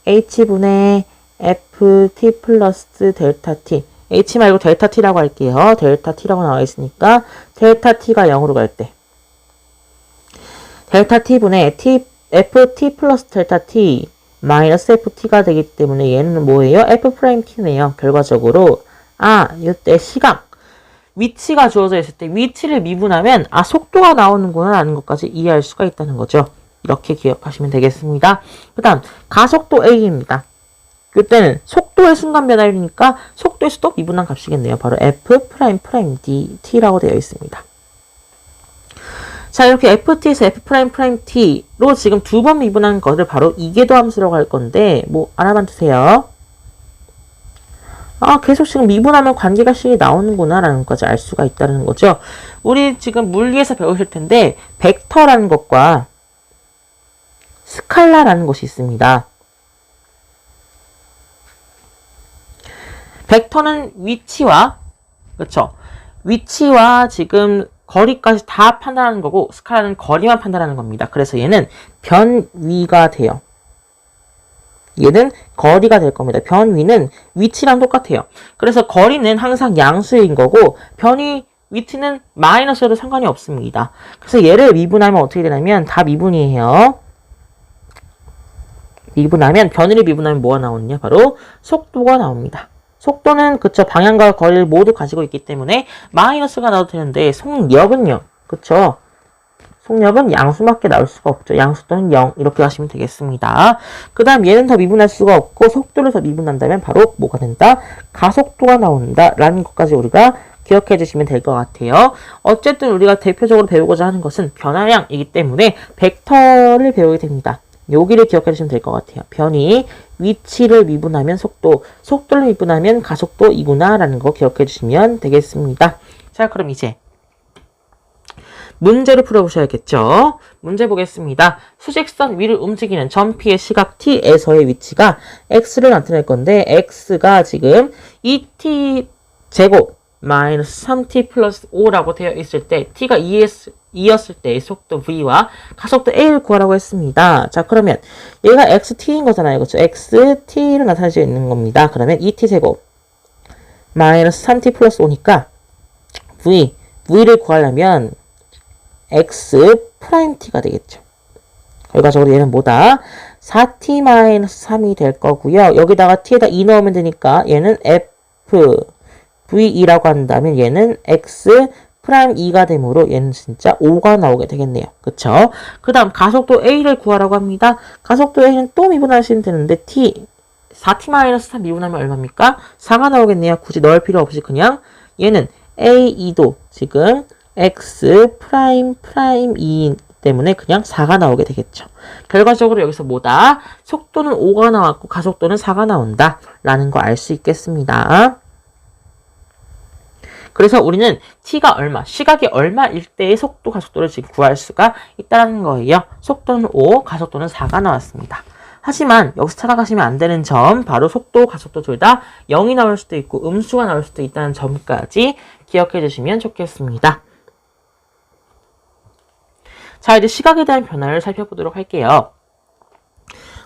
h분의 ft 플러스 델타 t h 말고 델타 t라고 할게요. 델타 t라고 나와 있으니까 델타 t가 0으로 갈 때 델타 t분의 ft 플러스 델타 t 마이너스 ft가 되기 때문에 얘는 뭐예요? f't네요. 결과적으로 이때 시각 위치가 주어져 있을 때 위치를 미분하면 속도가 나오는구나 라는 것까지 이해할 수가 있다는 거죠. 이렇게 기억하시면 되겠습니다. 그 다음 가속도 a입니다. 이때는 속도의 순간 변화율이니까 속도의 수도 미분한 값이겠네요. 바로 f'dt라고 되어 있습니다. 자, 이렇게 ft에서 f't로 지금 두 번 미분한 것을 바로 이계도 함수라고 할 건데 알아만 두세요. 계속 지금 미분하면 관계가 식이 나오는구나 라는 것까지 알 수가 있다는 거죠. 우리 지금 물리에서 배우실 텐데 벡터라는 것과 스칼라라는 것이 있습니다. 벡터는 위치와 위치와 지금 거리까지 다 판단하는 거고 스칼라는 거리만 판단하는 겁니다. 그래서 얘는 변위가 돼요. 얘는 거리가 될 겁니다. 변위는 위치랑 똑같아요. 그래서 거리는 항상 양수인 거고 위치는 마이너스여도 상관이 없습니다. 그래서 얘를 미분하면 어떻게 되냐면 다 미분이에요. 변위를 미분하면 뭐가 나오느냐? 바로 속도가 나옵니다. 속도는 방향과 거리를 모두 가지고 있기 때문에 마이너스가 나와도 되는데 속력은요. 속력은 양수밖에 나올 수가 없죠. 양수 또는 0 이렇게 하시면 되겠습니다. 그 다음 얘는 더 미분할 수가 없고 속도를 더 미분한다면 바로 뭐가 된다? 가속도가 나온다 라는 것까지 우리가 기억해 주시면 될 것 같아요. 어쨌든 우리가 대표적으로 배우고자 하는 것은 변화량이기 때문에 벡터를 배우게 됩니다. 여기를 기억해 주시면 될 것 같아요. 변이, 위치를 미분하면 속도, 속도를 미분하면 가속도이구나 라는 거 기억해 주시면 되겠습니다. 자, 그럼 이제 문제를 풀어보셔야겠죠. 문제 보겠습니다. 수직선 위를 움직이는 점피의 시각 t에서의 위치가 x를 나타낼 건데 x가 지금 2t 제곱 마이너스 3t 플러스 5라고 되어 있을 때 t가 2였을 때의 속도 v와 가속도 a를 구하라고 했습니다. 자, 그러면 얘가 xt인 거잖아요. 그렇죠? xt로 나타낼 수 있는 겁니다. 그러면 2t 제곱 마이너스 3t 플러스 5니까 v를 구하려면 x 프라임 t가 되겠죠. 결과적으로 얘는 뭐다? 4t 마이너스 3이 될 거고요. 여기다가 t에다 2 넣으면 되니까 얘는 fv라고 한다면 얘는 x 프라임 2가 되므로 얘는 진짜 5가 나오게 되겠네요. 그쵸? 그 다음 가속도 a를 구하라고 합니다. 가속도 a는 또 미분하시면 되는데 4t-3 미분하면 얼마입니까? 4가 나오겠네요. 굳이 넣을 필요 없이 그냥 얘는 a2도 지금 x 프라임 2 때문에 그냥 4가 나오게 되겠죠. 결과적으로 여기서 뭐다? 속도는 5가 나왔고 가속도는 4가 나온다 라는 거 알 수 있겠습니다. 그래서 우리는 t가 얼마, 시각이 얼마일 때의 속도, 가속도를 지금 구할 수가 있다는 거예요. 속도는 5, 가속도는 4가 나왔습니다. 하지만 여기서 찾아가시면 안 되는 점, 바로 속도, 가속도 둘 다 0이 나올 수도 있고 음수가 나올 수도 있다는 점까지 기억해 주시면 좋겠습니다. 자, 이제 시각에 대한 변화를 살펴보도록 할게요.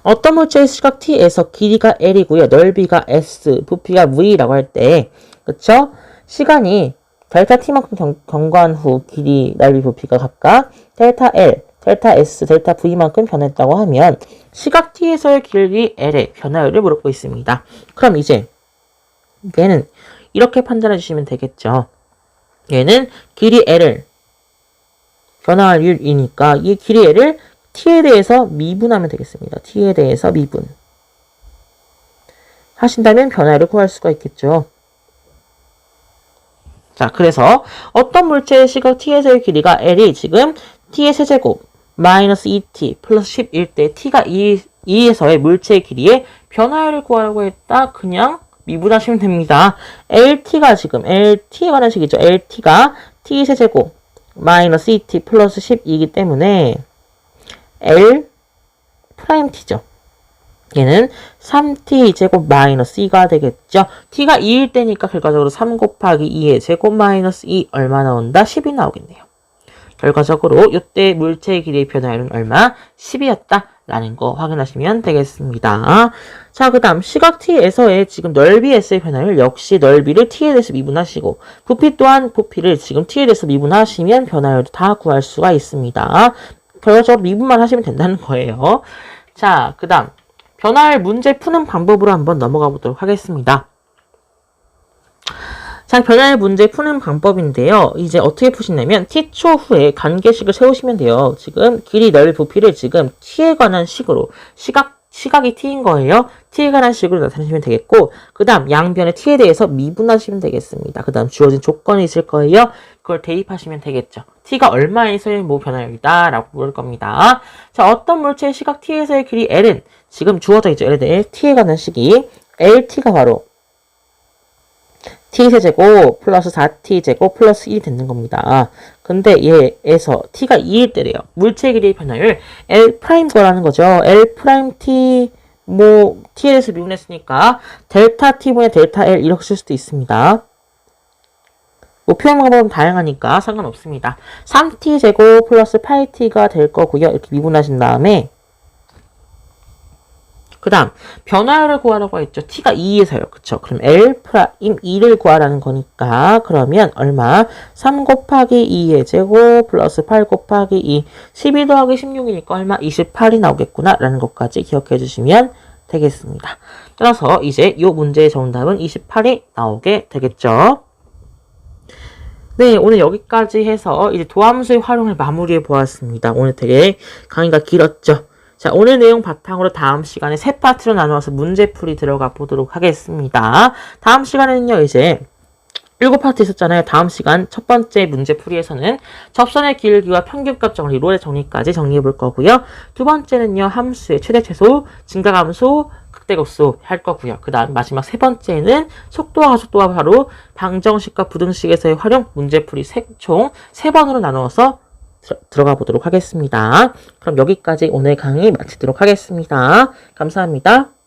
어떤 물체의 시각 t에서 길이가 l이고요. 넓이가 s, 부피가 v라고 할 때, 그쵸? 시간이 델타 t만큼 경과한 후 길이, 넓이, 부피가 각각 델타 l, 델타 s, 델타 v만큼 변했다고 하면 시각 t에서의 길이 l의 변화율을 물었고 있습니다. 그럼 이제 얘는 이렇게 판단해 주시면 되겠죠. 얘는 길이 l을 변화율이니까 이 길이 l을 t에 대해서 미분하면 되겠습니다. t에 대해서 미분. 하신다면 변화율을 구할 수가 있겠죠. 자, 그래서 어떤 물체의 시각 t에서의 길이가 L이 지금 t의 세제곱 마이너스 2t 플러스 10일 때 t가 2에서의 물체의 길이의 변화율을 구하라고 했다. 그냥 미분하시면 됩니다. LT가 지금 LT에 관한 식이죠. LT가 t 세제곱 마이너스 2t 플러스 10이기 때문에 L 프라임 t죠. 얘는 3t 제곱 마이너스 2가 되겠죠. t가 2일 때니까 결과적으로 3 곱하기 2의 제곱 마이너스 2 얼마 나온다? 10이 나오겠네요. 결과적으로 이때 물체의 길이의 변화율은 얼마? 10이었다. 라는 거 확인하시면 되겠습니다. 자, 그 다음 시각 t에서의 지금 넓이 s의 변화율 역시 넓이를 t에 대해서 미분하시고 부피 또한 부피를 지금 t에 대해서 미분하시면 변화율을 다 구할 수가 있습니다. 결과적으로 미분만 하시면 된다는 거예요. 자, 그 다음 변화율 문제 푸는 방법으로 한번 넘어가 보도록 하겠습니다. 자, 변화율 문제 푸는 방법인데요. 이제 어떻게 푸시냐면 t초 후에 관계식을 세우시면 돼요. 지금 길이, 넓이, 부피를 지금 t에 관한 식으로 시각이 t인 거예요. t에 관한 식으로 나타내시면 되겠고 그 다음 양변의 t에 대해서 미분하시면 되겠습니다. 그 다음 주어진 조건이 있을 거예요. 그걸 대입하시면 되겠죠. t가 얼마에서의 뭐 변화율이다 라고 물을 겁니다. 자, 어떤 물체의 시각 t에서의 길이 l은 지금 주어져 있죠. L에 t에 관한 식이 LT가 바로 t세제곱 플러스 4t제곱 플러스 1이 되는 겁니다. 근데 얘에서 t가 2일 때래요. 물체 길이의 변화율 L 프라임 거라는 거죠. L 프라임 t 뭐 t에 대해서 미분했으니까 델타 t분의 델타 L 이렇게 쓸 수도 있습니다. 뭐 표현 방법은 다양하니까 상관없습니다. 3t제곱 플러스 8t가 될 거고요. 이렇게 미분하신 다음에 그 다음 변화율을 구하라고 했죠. t가 2에서요. 그쵸? 그럼 L 프라임 2를 구하라는 거니까 그러면 얼마? 3 곱하기 2의 제곱 플러스 8 곱하기 2 12 더하기 16이니까 얼마? 28이 나오겠구나 라는 것까지 기억해 주시면 되겠습니다. 따라서 이제 이 문제의 정답은 28이 나오게 되겠죠. 네, 오늘 여기까지 해서 이제 도함수의 활용을 마무리해 보았습니다. 오늘 되게 강의가 길었죠. 자, 오늘 내용 바탕으로 다음 시간에 세 파트로 나누어서 문제풀이 들어가 보도록 하겠습니다. 다음 시간에는요, 이제 7파트 있었잖아요. 다음 시간 첫 번째 문제풀이에서는 접선의 기울기와 평균값 정리, 롤의 정리까지 정리해 볼 거고요. 두 번째는요, 함수의 최대 최소, 증가함수, 극대급수 할 거고요. 그 다음 마지막 세 번째는 속도와 가속도와 바로 방정식과 부등식에서의 활용 문제풀이 총 3번으로 나누어서 들어가 보도록 하겠습니다. 그럼 여기까지 오늘 강의 마치도록 하겠습니다. 감사합니다.